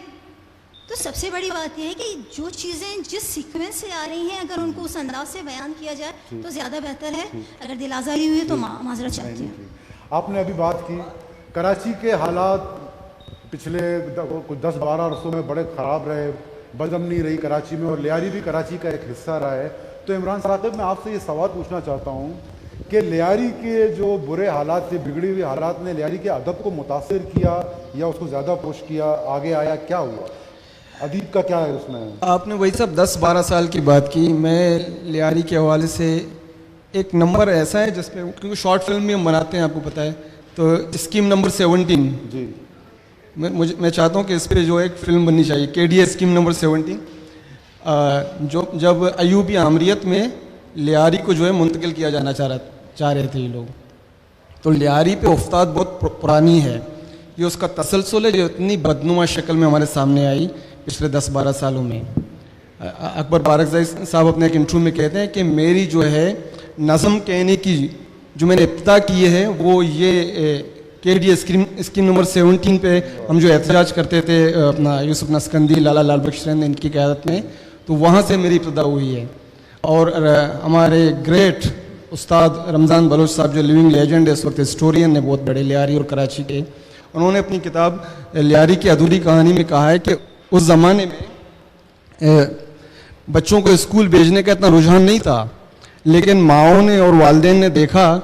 تو سب سے بڑی بات یہ ہے کہ جو چیزیں جس سیکوینس سے آ رہی ہیں اگر ان کو اس انداز سے بیان کیا جائے تو زیادہ بہتر ہے. اگر دل آزاری ہوئی تو معذرت چاہتی ہوں. آپ نے ابھی بات کی کراچی کے حالات پچھلے کچھ 10-12 عرصوں میں بڑے خراب رہے، بدامنی رہی کراچی میں، اور لیاری بھی کراچی کا ایک حصہ رہا ہے. تو عمران ثاقب، میں آپ سے یہ سوال پوچھنا چاہتا ہوں کہ لیاری کے جو برے حالات تھے، بگڑی ہوئی حالات نے لیاری کے ادب کو متاثر کیا یا اس کو زیادہ پوش کیا، آگے آیا، کیا ہوا؟ ادیب کا کیا ہے اس میں؟ آپ نے وہی سب 10-12 سال کی بات کی. میں لیاری کے حوالے سے ایک نمبر ایسا ہے جس پہ، کیونکہ شارٹ فلم بھی ہم بناتے ہیں آپ کو پتہ ہے، تو اسکیم نمبر 17 جی میں چاہتا ہوں کہ اس پہ جو ایک فلم بننی چاہیے، KDA اسکیم نمبر 17. جو جب ایوبی آمریت میں لیاری کو جو ہے منتقل کیا جانا چاہ رہے تھے یہ لوگ، تو لیاری پہ افتاد بہت پرانی ہے. یہ اس کا تسلسل ہے جو اتنی بدنما شکل میں ہمارے سامنے آئی پچھلے 10-12 سالوں میں. اکبر بارکزئی صاحب اپنے ایک انٹرویو میں کہتے ہیں کہ میری جو ہے نظم کہنے کی جو میں نے ابتدا کی ہے وہ یہ KDA اسکیم نمبر 17 پہ ہم جو احتجاج کرتے تھے اپنا یوسف نسکندی، لالا لال بخش ان کی قیادت میں، تو وہاں سے میری ابتدا ہوئی ہے. اور ہمارے گریٹ استاد رمضان بلوچ صاحب جو لیونگ لیجنڈ ہے اس وقت، ہسٹورین نے بہت بڑے لیاری اور کراچی کے، انہوں نے اپنی کتاب لیاری کی ادھوری کہانی میں کہا ہے کہ اس زمانے میں بچوں کو اسکول بھیجنے کا اتنا رجحان نہیں تھا، لیکن ماؤں نے اور والدین نے دیکھا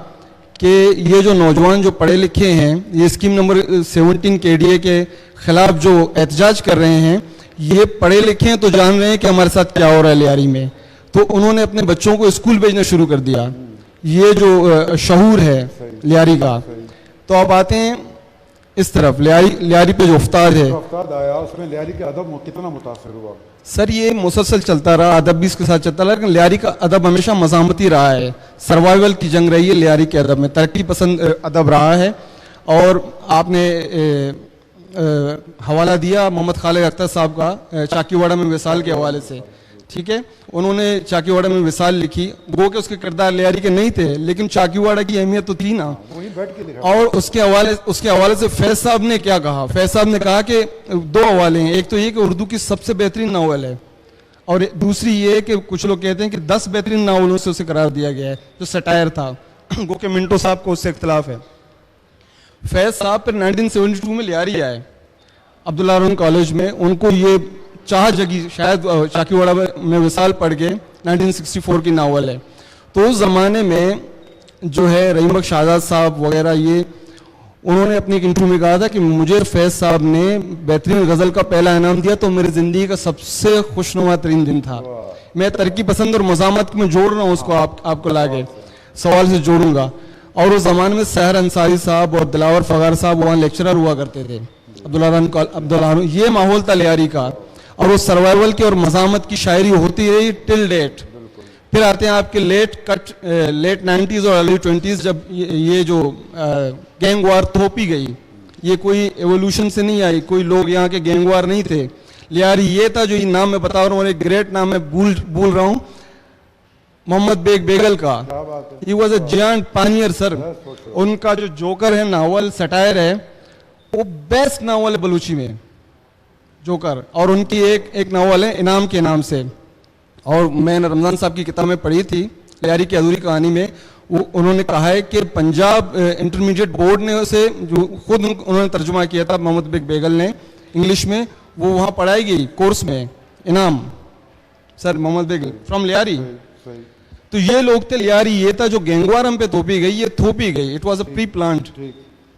کہ یہ جو نوجوان جو پڑھے لکھے ہیں، یہ اسکیم نمبر 17 KDA کے خلاف جو احتجاج کر رہے ہیں، یہ پڑھے لکھے ہیں تو جان رہے ہیں کہ ہمارے ساتھ کیا ہو رہا ہے لیاری میں. تو انہوں نے اپنے بچوں کو اسکول بھیجنا شروع کر دیا. یہ جو شعور ہے لیاری کا. تو آپ آتے ہیں اس طرف لیاری پہ جو افتاد ہے، افتاد آیا، اس میں لیاری کے ادب کتنا متاثر ہوا؟ سر یہ مسلسل چلتا رہا، ادب بھی اس کے ساتھ چلتا رہا، لیکن لیاری کا ادب ہمیشہ مزاحمتی رہا ہے. سروائیول کی جنگ رہی ہے لیاری کے ادب میں، ترقی پسند ادب رہا ہے. اور آپ نے حوالہ دیا محمد خالد اختر صاحب کا چاکی واڑہ میں وصال کے حوالے سے، ٹھیک ہے. انہوں نے چاکی واڑہ میں وصال لکھی، گو کہ اس کے کردار لیاری کے نہیں تھے، لیکن چاکی واڑہ کی اہمیت تو تھی نا. اور اس کے حوالے سے فیض صاحب نے کیا کہا؟ فیض صاحب نے کہا کہ 2 حوالے ہیں، ایک تو یہ کہ اردو کی سب سے بہترین ناول ہے، اور دوسری یہ کہ کچھ لوگ کہتے ہیں کہ 10 بہترین ناولوں سے اسے قرار دیا گیا ہے، جو سٹائر تھا. گو کہ منٹو صاحب کو اس سے اختلاف ہے. فیض صاحب پھر 1972 میں لیاری آئے عبداللہ ارون کالج میں. ان کو یہ چاہ جگی، شاید چاکی واڑہ میں وصال پڑھ کے 1964 کی ناول ہے. تو اس زمانے میں جو ہے رحیم بخش آزاد صاحب وغیرہ، یہ انہوں نے اپنی ایک انٹرویو میں کہا تھا کہ مجھے فیض صاحب نے بہترین غزل کا پہلا انعام دیا تو میری زندگی کا سب سے خوشنما ترین دن تھا. میں ترقی پسند اور مزاحمت میں جوڑ رہا ہوں اس کو، آپ کو لا کے سوال سے جوڑوں گا. اور اس زمانے میں سحر انصاری صاحب اور دلاور فغار صاحب وہاں لیکچرر ہوا کرتے تھے، عبداللہ. یہ ماحول تھا لیاری کا، اور وہ سروائیول کی اور مزاحمت کی شاعری ہوتی رہی ٹل ڈیٹ. پھر آتے ہیں آپ کے لیٹ 90s اور ارلی 20s، جب یہ جو گینگ وار تھوپی گئی. یہ کوئی ایوولوشن سے نہیں آئی، کوئی لوگ یہاں کے گینگ وار نہیں تھے. لیاری یہ تھا جو یہ نام میں بتا رہا ہوں، اور ایک گریٹ نام میں بھول رہا ہوں، محمد بیگ بیگل کا. ہی واز اے جائنٹ پانیئر سر. ان کا جو جوکر ہے ناول سٹائر ہے، وہ بیسٹ ناول ہے بلوچی میں، جوکر. اور ان کی ایک ناول ہے انعام کے نام سے. اور میں نے رمضان صاحب کی کتاب میں پڑھی تھی لیاری کی ادھوری کہانی میں، انہوں نے کہا ہے کہ پنجاب انٹرمیڈیٹ بورڈ نے اسے، جو خود انہوں نے ترجمہ کیا تھا محمد بیگ بیگل نے انگلش میں، وہ وہاں پڑھائی گئی کورس میں. انعام سر محمد بیگل فرام لیاری. تو یہ لوگ تھے. لیاری یہ تھا جو گینگوار ہم پہ تھوپی گئی، یہ تھوپی گئی. It was a pre plant.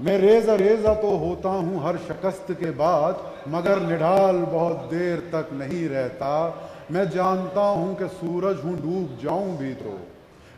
میں ریزہ ریزہ تو ہوتا ہوں ہر شکست کے بعد، مگر نڈھال بہت دیر تک نہیں رہتا۔ میں جانتا ہوں کہ سورج ہوں ڈوب جاؤں بھی تو،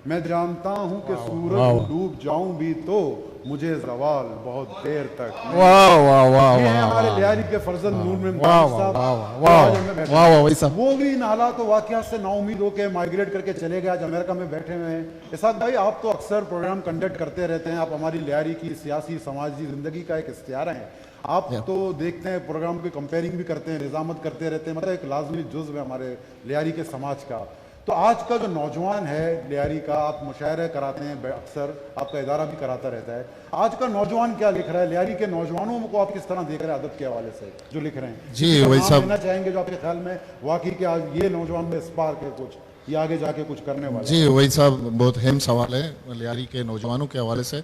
میں جانتا ہوں کہ سورج ہوں ڈوب جاؤں بھی تو، مجھے زوال بہت دیر تک نہیں۔ واہ واہ واہ یہ ہیں واہ ہمارے لیاری کے فرزند نور میں واہ صاحب، واہ واہ واہ وہی صاحب، وہ بھی ان حالات و واقعات سے نا امید ہو کے مائگریٹ کر کے چلے گئے، آج امریکہ میں بیٹھے ہوئے ہیں۔ اسحاق بھائی، آپ تو اکثر پروگرام کنڈکٹ کرتے رہتے ہیں، آپ ہماری لیاری کی سیاسی سماجی زندگی کا ایک استعارہ ہیں، آپ تو دیکھتے ہیں پروگرام کی کمپیئرنگ بھی کرتے ہیں، نظامت کرتے رہتے ہیں، مطلب ایک لازمی جزو ہے ہمارے لیاری کے سماج کا۔ تو آج کا جو نوجوان ہے لیاری کا، آپ مشاعرے کراتے ہیں اکثر، آپ کا ادارہ بھی کراتا رہتا ہے، آج کا نوجوان کیا لکھ رہا ہے؟ لیاری کے نوجوانوں کو آپ کس طرح دیکھ رہے ہیں ادب کے حوالے سے جو لکھ رہے ہیں؟ جی وہی صاحب، لینا چاہیں گے جو آپ کے خیال میں واقعی کہ آج یہ نوجوان میں اسپارک ہے کچھ، یہ آگے جا کے کچھ کرنے والا؟ جی وہی صاحب، بہت اہم سوال ہے لیاری کے نوجوانوں کے حوالے سے۔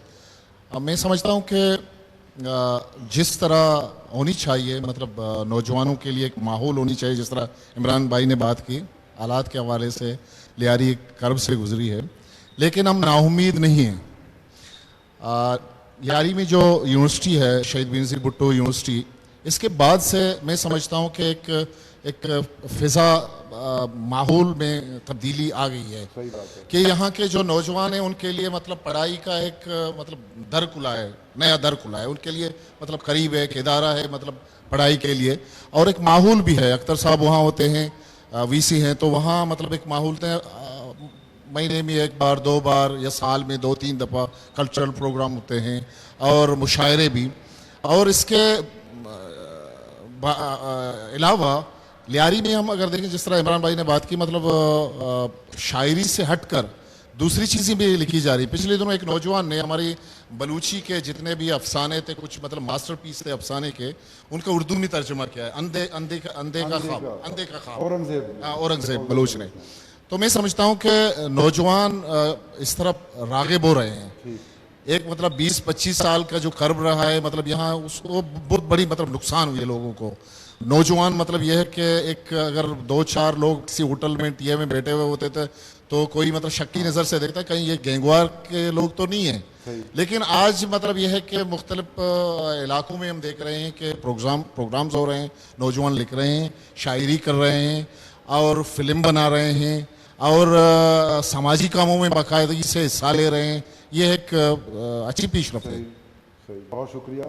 میں سمجھتا ہوں کہ جس طرح ہونی چاہیے، مطلب نوجوانوں کے لیے ایک ماحول ہونی چاہیے، جس طرح عمران بھائی نے بات کی، حالات کے حوالے سے لیاری ایک کرب سے گزری ہے، لیکن ہم نا امید نہیں ہیں۔ لیاری میں جو یونیورسٹی ہے شہید بینظیر بھٹو یونیورسٹی، اس کے بعد سے میں سمجھتا ہوں کہ ایک فضا ماحول میں تبدیلی آ گئی ہے کہ یہاں کے جو نوجوان ہیں ان کے لیے مطلب پڑھائی کا ایک مطلب در کھلا ہے، نیا در کھلا ہے ان کے لیے، مطلب قریب ہے، ایک ادارہ ہے مطلب پڑھائی کے لیے، اور ایک ماحول بھی ہے۔ اختر صاحب وہاں ہوتے ہیں، وی سی ہیں، تو وہاں مطلب ایک ماحول مہینے میں ایک بار دو بار یا سال میں 2-3 دفعہ کلچرل پروگرام ہوتے ہیں اور مشاعرے بھی۔ اور اس کے علاوہ لیاری میں ہم اگر دیکھیں، جس طرح عمران بھائی نے بات کی، مطلب شاعری سے ہٹ کر دوسری چیزیں بھی لکھی جا رہی۔ پچھلے دنوں ایک نوجوان نے ہماری بلوچی کے جتنے بھی افسانے تھے، کچھ مطلب ماسٹر پیس تھے افسانے کے، ان کا اردو میں ترجمہ کیا ہے، اندھے کا خواب، اورنگزیب بلوچ نے۔ تو میں سمجھتا ہوں کہ نوجوان اس طرف راغب ہو رہے ہیں۔ ایک مطلب 20-25 سال کا جو کرب رہا ہے، مطلب یہاں اس کو بہت بڑی مطلب نقصان ہوئی ہے لوگوں کو۔ نوجوان مطلب یہ ہے کہ ایک اگر 2-4 لوگ کسی ہوٹل میں ٹی اے میں بیٹھے ہوئے ہوتے تھے تو کوئی مطلب شکی نظر سے دیکھتا ہے کہیں یہ گینگوار کے لوگ تو نہیں ہیں، لیکن آج مطلب یہ ہے کہ مختلف علاقوں میں ہم دیکھ رہے ہیں کہ پروگرامز ہو رہے ہیں، نوجوان لکھ رہے ہیں، شاعری کر رہے ہیں اور فلم بنا رہے ہیں اور سماجی کاموں میں باقاعدگی سے حصہ لے رہے ہیں۔ یہ ایک اچھی پیش رفت ہے۔ صحیح، بہت شکریہ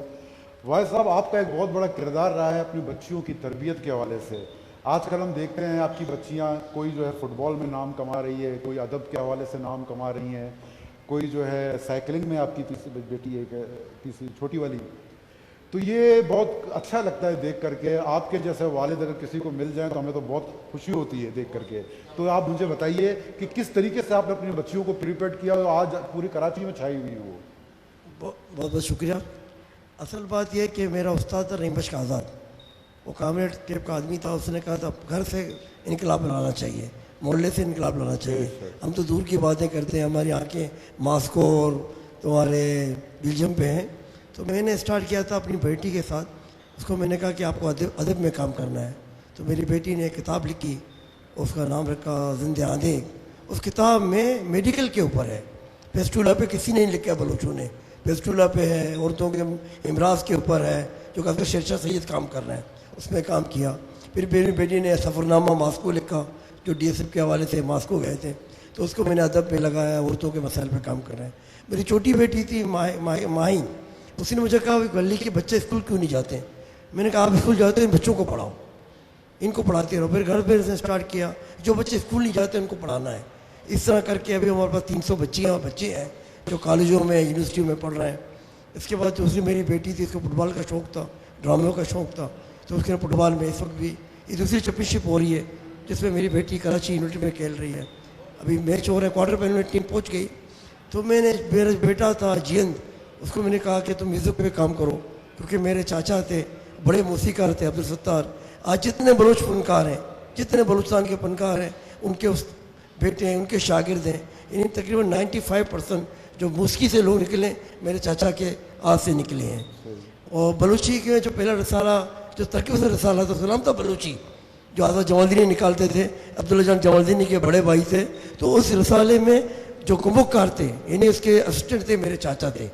واحد صاحب۔ آپ کا ایک بہت بڑا کردار رہا ہے اپنی بچیوں کی تربیت کے حوالے سے۔ آج کل ہم دیکھتے ہیں آپ کی بچیاں، کوئی جو ہے فٹ بال میں نام کما رہی ہے، کوئی ادب کے حوالے سے نام کما رہی ہیں، کوئی جو ہے سائیکلنگ میں، آپ کی تیسری بیٹی ہے تیسری چھوٹی والی۔ تو یہ بہت اچھا لگتا ہے دیکھ کر کے۔ آپ کے جیسے والد اگر کسی کو مل جائیں تو ہمیں تو بہت خوشی ہوتی ہے دیکھ کر کے۔ تو آپ مجھے بتائیے کہ کس طریقے سے آپ نے اپنی بچیوں کو پریپیئر کیا اور آج پوری کراچی میں چھائی ہوئی وہ؟ بہت بہت شکریہ۔ اصل بات یہ ہے کہ میرا استاد تھا رحیم بخش آزاد، وہ کامریڈ ٹیپ کا آدمی تھا، اس نے کہا تھا گھر سے انقلاب لانا چاہیے، محلے سے انقلاب لانا چاہیے۔ ہم تو دور کی باتیں کرتے ہیں، ہماری آنکھیں ماسکو اور تمہارے بیلجیم پہ ہیں۔ تو میں نے اسٹارٹ کیا تھا اپنی بیٹی کے ساتھ، اس کو میں نے کہا کہ آپ کو ادب میں کام کرنا ہے۔ تو میری بیٹی نے ایک کتاب لکھی، اس کا نام رکھا زندہ آندھے۔ اس کتاب میں میڈیکل کے اوپر ہے، پیسٹولا پہ کسی نے نہیں لکھا، بلوچوں نے پیسٹولا پہ ہے، عورتوں کے امراض کے اوپر ہے، جو کہ شیرشاہ سید کام کر رہے ہیں، اس میں کام کیا۔ پھر میری بیٹی نے سفرنامہ ماسکو لکھا، جو ڈی ایس ایف کے حوالے سے ماسکو گئے تھے، تو اس کو میں نے ادب پہ لگایا، عورتوں کے مسائل پہ کام کر رہے ہیں۔ میری چھوٹی بیٹی تھی ماہی، اس نے مجھے کہا گلی کے بچے اسکول کیوں نہیں جاتے؟ میں نے کہا آپ اسکول جاتے ہیں، بچوں کو پڑھاؤ، ان کو پڑھاتے رہو۔ پھر گھر پہ اس نے اسٹارٹ کیا، جو بچے اسکول نہیں جاتے ان کو پڑھانا ہے۔ اس طرح کر کے ابھی ہمارے پاس 300 بچیاں اور بچے ہیں جو کالجوں میں، یونیورسٹیوں میں پڑھ رہے ہیں۔ اس کے بعد دوسری میری بیٹی تھی، اس کو فٹ بال کا شوق تھا، ڈراموں کا شوق تھا، تو اس کے فٹ بال میں اس وقت بھی یہ دوسری چیمپئن شپ ہو رہی ہے جس میں میری بیٹی کراچی یونیورسٹی میں کھیل رہی ہے۔ ابھی میچ ہو رہا ہے، کوارٹر فائنل میں ٹیم پہنچ گئی۔ تو میں نے، میرا بیٹا تھا جیند، اس کو میں نے کہا کہ تم میوزک پہ کام کرو، کیونکہ میرے چاچا تھے، بڑے موسیقار تھے، عبدالستار۔ آج جتنے بلوچ فنکار ہیں، جتنے بلوچستان کے فنکار ہیں، ان کے اس بیٹے ہیں، ان کے شاگرد ہیں، یعنی تقریباً 95% جو موسیقی سے لوگ نکلے میرے چاچا کے ہاتھ سے نکلے ہیں۔ اور بلوچی کے جو پہلا رسالہ، جو ترکیب سے رسالہ تھا، سلام تھا بلوچی، جو آزاد جمالدینی نکالتے تھے، عبداللہ جان جمالدینی کے بڑے بھائی تھے۔ تو اس رسالے میں جو کمبک کار تھے، یعنی اس کے اسسٹنٹ تھے، میرے چاچا تھے۔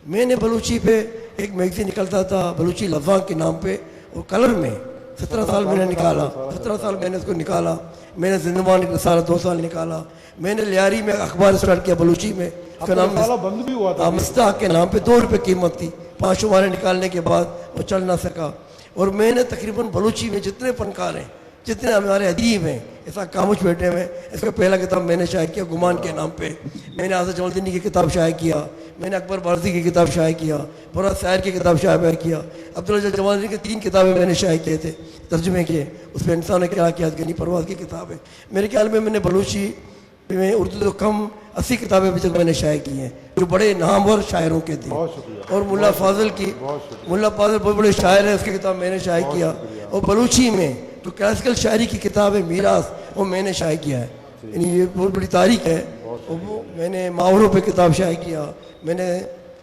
میں نے بلوچی پہ ایک میگزین نکلتا تھا بلوچی لفظاں کے نام پہ اور کلر میں 17 سال میں نے نکالا, 17 سال میں نے اس کو نکالا. میں نے زندگان ایک رسالہ 2 سال نکالا. میں نے لیاری میں اخبار اسٹارٹ کیا بلوچی میں, اس کا نام بند بھی ہوا تھا مستاق کے نام پہ 2 روپے قیمت تھی. 5 شمارے نکالنے کے بعد وہ چل نہ سکا. اور میں نے تقریباً بلوچی میں جتنے فنکار ہیں, جتنے ہمارے ادیب ہیں, ایسا خاموش بیٹھے ہوئے, اس کا پہلا کتاب میں نے شائع کیا گمان کے نام پہ. میں نے آزاد جمال الدین کی کتاب شائع کیا, میں نے اکبر بارزی کی کتاب شائع کیا, برات شاعر کی کتاب شائع کیا. عبداللہ جمال الدین کی 3 کتابیں میں نے شائع کیے تھے, ترجمے کیے. اس پہ انسان نے کیا کیا غنی پرواز کی کتاب ہے. میرے خیال میں نے بلوچی میں اردو تو کم 80 کتابیں ابھی تک میں نے شائع کی ہیں جو بڑے نامور شاعروں کے تھے. اور ملا فاضل کی, ملا فاضل بہت بڑے شاعر ہیں, اس کی کتاب میں نے شائع کیا. اور بلوچی میں جو کلاسیکل شاعری کی کتاب ہے میراث, وہ میں نے شائع کیا ہے. یعنی یہ بہت بڑی تاریخ ہے. اور میں نے محاوروں پہ کتاب شائع کیا. میں نے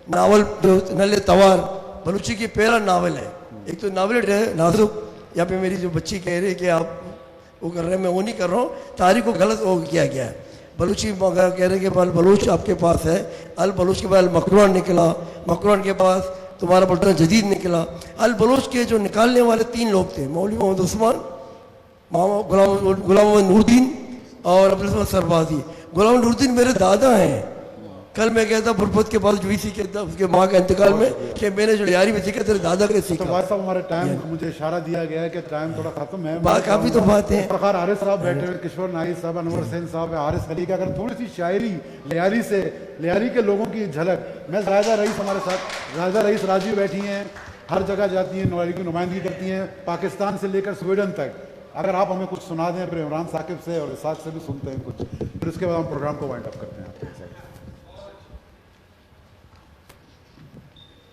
ناول جو نل توار بلوچی کی پہلا ناول ہے. ایک تو ناول ہے نازک, یہاں پہ میری جو بچی کہہ رہی ہے کہ آپ وہ کر رہے ہیں, میں وہ نہیں کر رہا ہوں, تاریخ کو غلط وہ کیا گیا ہے. بلوچی کہہ رہے کہ البلوچ آپ کے پاس ہے, البلوچ کے بعد المکران نکلا, مکران کے پاس تمہارا بلٹن جدید نکلا. البلوچ کے جو نکالنے والے 3 لوگ تھے, مولوی محمد عثمان, غلام نور الدین اور عبدالصمد سربازی. غلام نور الدین میرے دادا ہیں. کل میں گیا تھا برپت کے پاس جو سیکھا تھا اس کے ماں کا انتقال میں, کہ میں نے جو لیاری میں سیکھا تیرے دادا کے سیکھا. تو بھائی صاحب ہمارے ٹائم مجھے اشارہ دیا گیا ہے کہ ٹائم تھوڑا ختم ہے. کافی تو بات ہے. فخر حارث صاحب بیٹھے ہوئے, کشور نائک صاحب, انور حسین صاحب, حارث علی کا اگر تھوڑی سی شاعری لیاری سے, لیاری کے لوگوں کی جھلک. میں زاہدہ رئیس ہمارے ساتھ, زاہدہ رئیس راجی بیٹھی ہیں, ہر جگہ جاتی ہیں, لیاری کی نمائندگی کرتی ہیں پاکستان سے لے کر سویڈن تک. اگر آپ ہمیں کچھ سنا دیں, پھر عمران ثاقب سے اور اسحاق سے بھی سنتے ہیں کچھ, پھر اس کے بعد ہم پروگرام کو وائنڈ اپ کرتے ہیں.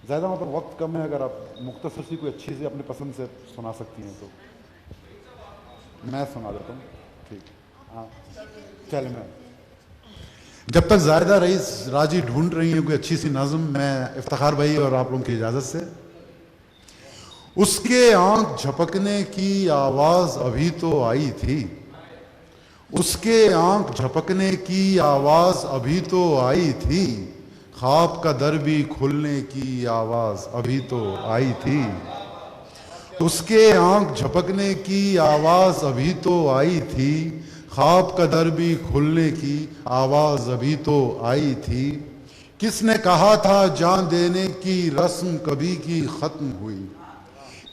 زیادہ مطلب وقت کم ہے, اگر آپ مختصر سی کوئی اچھی سی اپنے پسند سے سنا سکتی ہیں تو میں سنا دیتا ہوں. ٹھیک, ہاں چلیں. میں جب تک زاہدہ رئیس راجی ڈھونڈ رہی ہیں کوئی اچھی سی نظم, میں افتخار بھائی اور آپ لوگوں کی اجازت سے. اس کے آنکھ جھپکنے کی آواز ابھی تو آئی تھی, اس کے آنکھ جھپکنے کی آواز ابھی تو آئی تھی, خواب کا در بھی کھلنے کی آواز ابھی تو آئی تھی. اس کے آنکھ جھپکنے کی آواز ابھی تو آئی تھی, خواب کا در بھی کھلنے کی آواز ابھی تو آئی تھی. کس نے کہا تھا جان دینے کی رسم کبھی کی ختم ہوئی,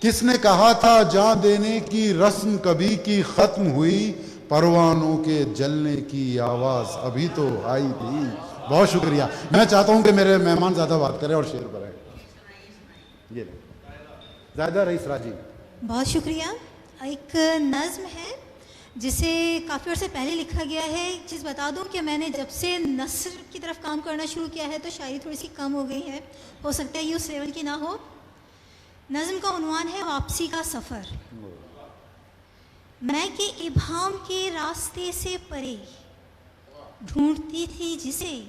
کس نے کہا تھا جان دینے کی رسم کبھی کی ختم ہوئی, پروانوں کے جلنے کی آواز ابھی تو آئی تھی. بہت شکریہ. میں چاہتا ہوں کہ میرے مہمان زیادہ بات کریں اور شعر پر آئے. یہ زاہدہ رئیس راجی. بہت شکریہ. ایک نظم ہے جسے کافی عرصے پہلے لکھا گیا ہے. ایک چیز بتا دوں کہ میں نے جب سے نثر کی طرف کام کرنا شروع کیا ہے تو شاعری تھوڑی سی کم ہو گئی ہے, ہو سکتا ہے یہ اس لیول کی نہ ہو. نظم کا عنوان ہے واپسی کا سفر. میں کہ ابہام کے راستے سے پرے ڈھونڈتی تھی جسے,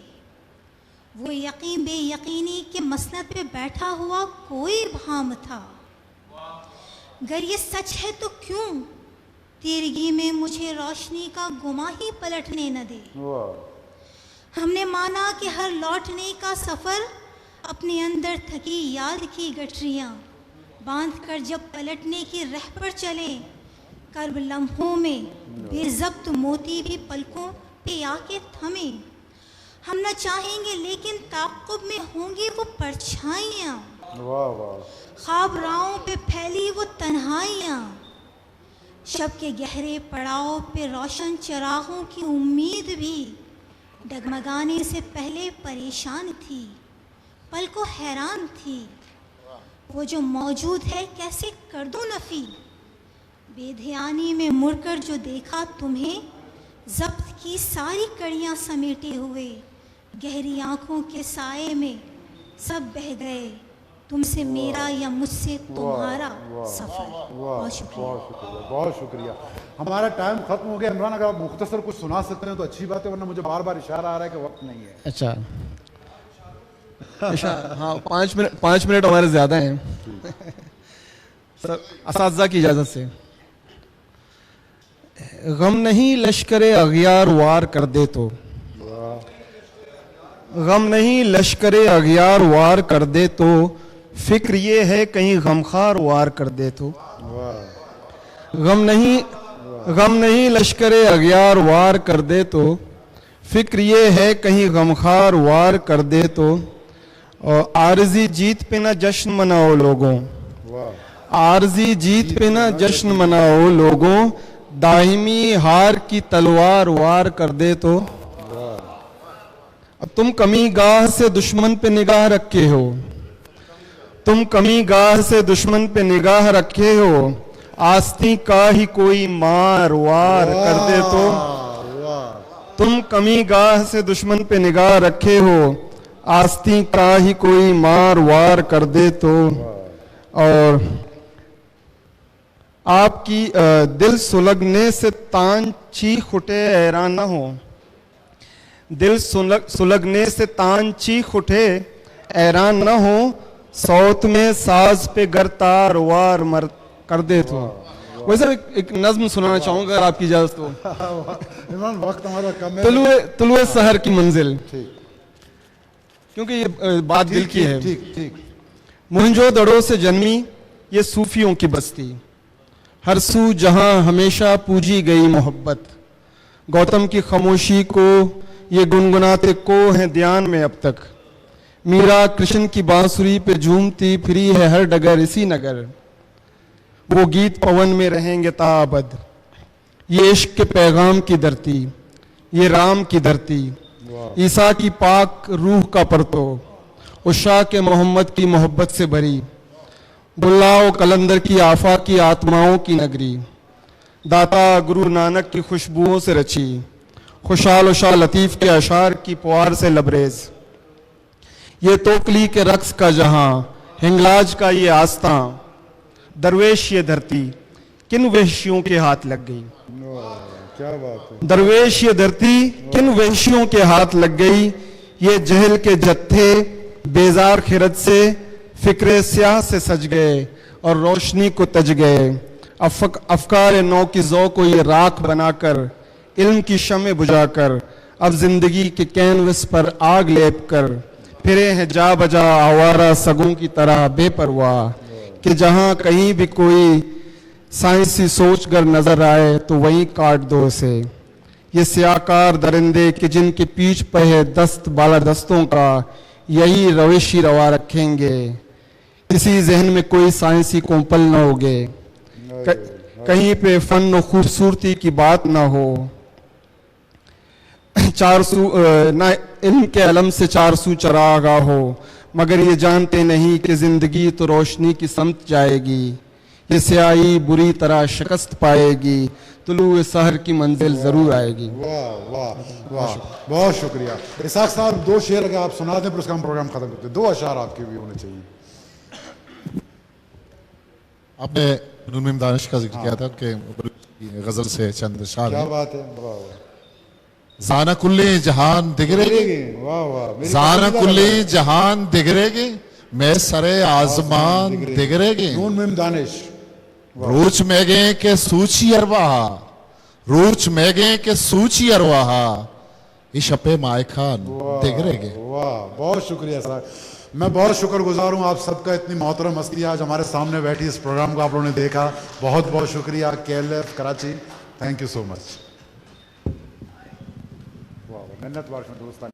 وہ یقین بے یقینی کے مسند پہ بیٹھا ہوا کوئی ابہام تھا. گر یہ سچ ہے تو کیوں تیرگی میں مجھے روشنی کا گما ہی پلٹنے نہ دے. ہم نے مانا کہ ہر لوٹنے کا سفر اپنے اندر تھکی یاد کی گٹریاں باندھ کر جب پلٹنے کی رہ پر چلیں, کرب لمحوں میں بے ضبط موتی بھی پلکوں پہ آ کے تھمیں. ہم نہ چاہیں گے لیکن تعاقب میں ہوں گی وہ پرچھائیاں, خواب راہوں پہ پھیلی وہ تنہائیاں. شب کے گہرے پڑاؤ پہ روشن چراغوں کی امید بھی ڈگمگانے سے پہلے پریشان تھی, پل کو حیران تھی. وہ جو موجود ہے کیسے کر دوں نفی, بے دھیانی میں مڑ کر جو دیکھا تمہیں, ضبط کی ساری کڑیاں سمیٹے ہوئے گہری آنکھوں کے سائے میں سب بہہ گئے, تم سے میرا یا مجھ سے تمہارا سفر. بہت شکریہ. بہت شکریہ. ہمارا ٹائم ختم ہو گیا. عمران اگر آپ مختصر کچھ سنا سکتے ہیں تو اچھی بات ہے, ورنہ مجھے بار بار اشارہ آ رہا ہے کہ وقت نہیں ہے. اچھا ہاں 5 منٹ ہمارے زیادہ ہیں. سر اساتذہ کی اجازت سے. غم نہیں لشکر اغیار وار کر دے تو, غم نہیں لشکر اغیار وار کر دے تو فکر یہ ہے کہیں غمخوار وار کر دے تو غم نہیں لشکر اغیار وار کر دے تو فکر یہ ہے کہیں غمخوار وار کر دے تو اور عارضی جیت پہ نہ جشن مناؤ لوگوں عارضی جیت پہ نہ جشن مناؤ لوگوں دائمی ہار کی تلوار وار کر دے تو اب تم کمی گاہ سے دشمن پہ نگاہ رکھے ہو تم کمی گاہ سے دشمن پہ نگاہ رکھے ہو آستی کا ہی کوئی مار وار کر دے تو تم کمی گاہ سے دشمن پہ نگاہ رکھے ہو آستی کا ہی کوئی مار وار کر دے تو اور آپ کی دل سلگنے سے تان چیخ اٹھے حیران نہ ہو دل سلگنے سے تان چیخ اٹھے حیران نہ ہو صوت میں ساز پہ گرتار وار مر کر دے تو ویسے ایک نظم سنانا چاہوں گا اگر آپ کی اجازت ہو وقت ہمارا کم ہے طلوع سحر کی منزل کیونکہ یہ بات دل کی ہے موہنجو دڑو سے جنمی یہ صوفیوں کی بستی ہر سو جہاں ہمیشہ پوجی گئی محبت گوتم کی خاموشی کو یہ گنگناتے کو ہیں دھیان میں اب تک میرا کرشن کی بانسری پہ جھومتی پھری ہے ہر ڈگر اسی نگر وہ گیت پون میں رہیں گے تا ابد یہ عشق کے پیغام کی دھرتی یہ رام کی دھرتی عیسیٰ کی پاک روح کا پرتو عشاق کے محمد کی محبت سے بھری بلاؤ کلندر کی آفاقی آتماؤں کی نگری داتا گرو نانک کی خوشبوؤں سے رچی خوشحال و شاہ لطیف کے اشعار کی پوار سے لبریز یہ توکلی کے رقص کا جہاں ہنگلاج کا یہ آستاں درویش یہ دھرتی کن وحشیوں کے ہاتھ لگ گئی کیا بات ہے درویش یہ دھرتی کن وحشیوں کے ہاتھ لگ گئی یہ جہل کے جتھے بیزار خرد سے فکر سیاہ سے سج گئے اور روشنی کو تج گئے افکار نو کی ذوق کو یہ راکھ بنا کر علم کی شمع بجھا کر اب زندگی کے کینوس پر آگ لیپ کر پھرے ہیں جا بجا آوارہ سگوں کی طرح بے پرواہ کہ جہاں کہیں بھی کوئی سائنسی سوچ گر نظر آئے تو وہیں کاٹ دو اسے یہ سیاکار درندے کہ جن کے پیچھ پہ ہے دست بالا دستوں کا یہی روشی روا رکھیں گے کسی ذہن میں کوئی سائنسی کومپل نہ ہوگے کہیں پہ فن و خوبصورتی کی بات نہ ہو نہ علم کے علم سے 400 چراغاں ہو مگر یہ جانتے نہیں کہ زندگی تو روشنی کی سمت جائے گی یہ سیاہی بری طرح شکست پائے گی طلوع سحر کی منزل ضرور آئے گی واہ واہ واہ بہت شکریہ اسحاق صاحب 2 شعر اگر آپ سنا دیں پھر اس کا ہم پروگرام ختم کرتے ہیں 2 اشعار آپ کے بھی ہونے چاہیے آپ نے فنون دانش کا ذکر کیا تھا کہ غزل سے چند اشعار کیا بات ہے واہ واہ زانہ کلی جہان دگرے گی واہ واہ زانہ کلی جہان دگرے گی میں سرے آزمان دگرے گی فنون میم دانش روچ میگیں کہ سوچی ارواہا روچ میگیں کہ سوچی ارواہا اشپ مائے خان دگرے گے واہ بہت شکریہ صاحب میں بہت شکر گزار ہوں آپ سب کا اتنی محترم ہستی آج ہمارے سامنے بیٹھی اس پروگرام کو آپ لوگوں نے دیکھا بہت بہت شکریہ KLF Karachi thank you so much منت وارشن دوستان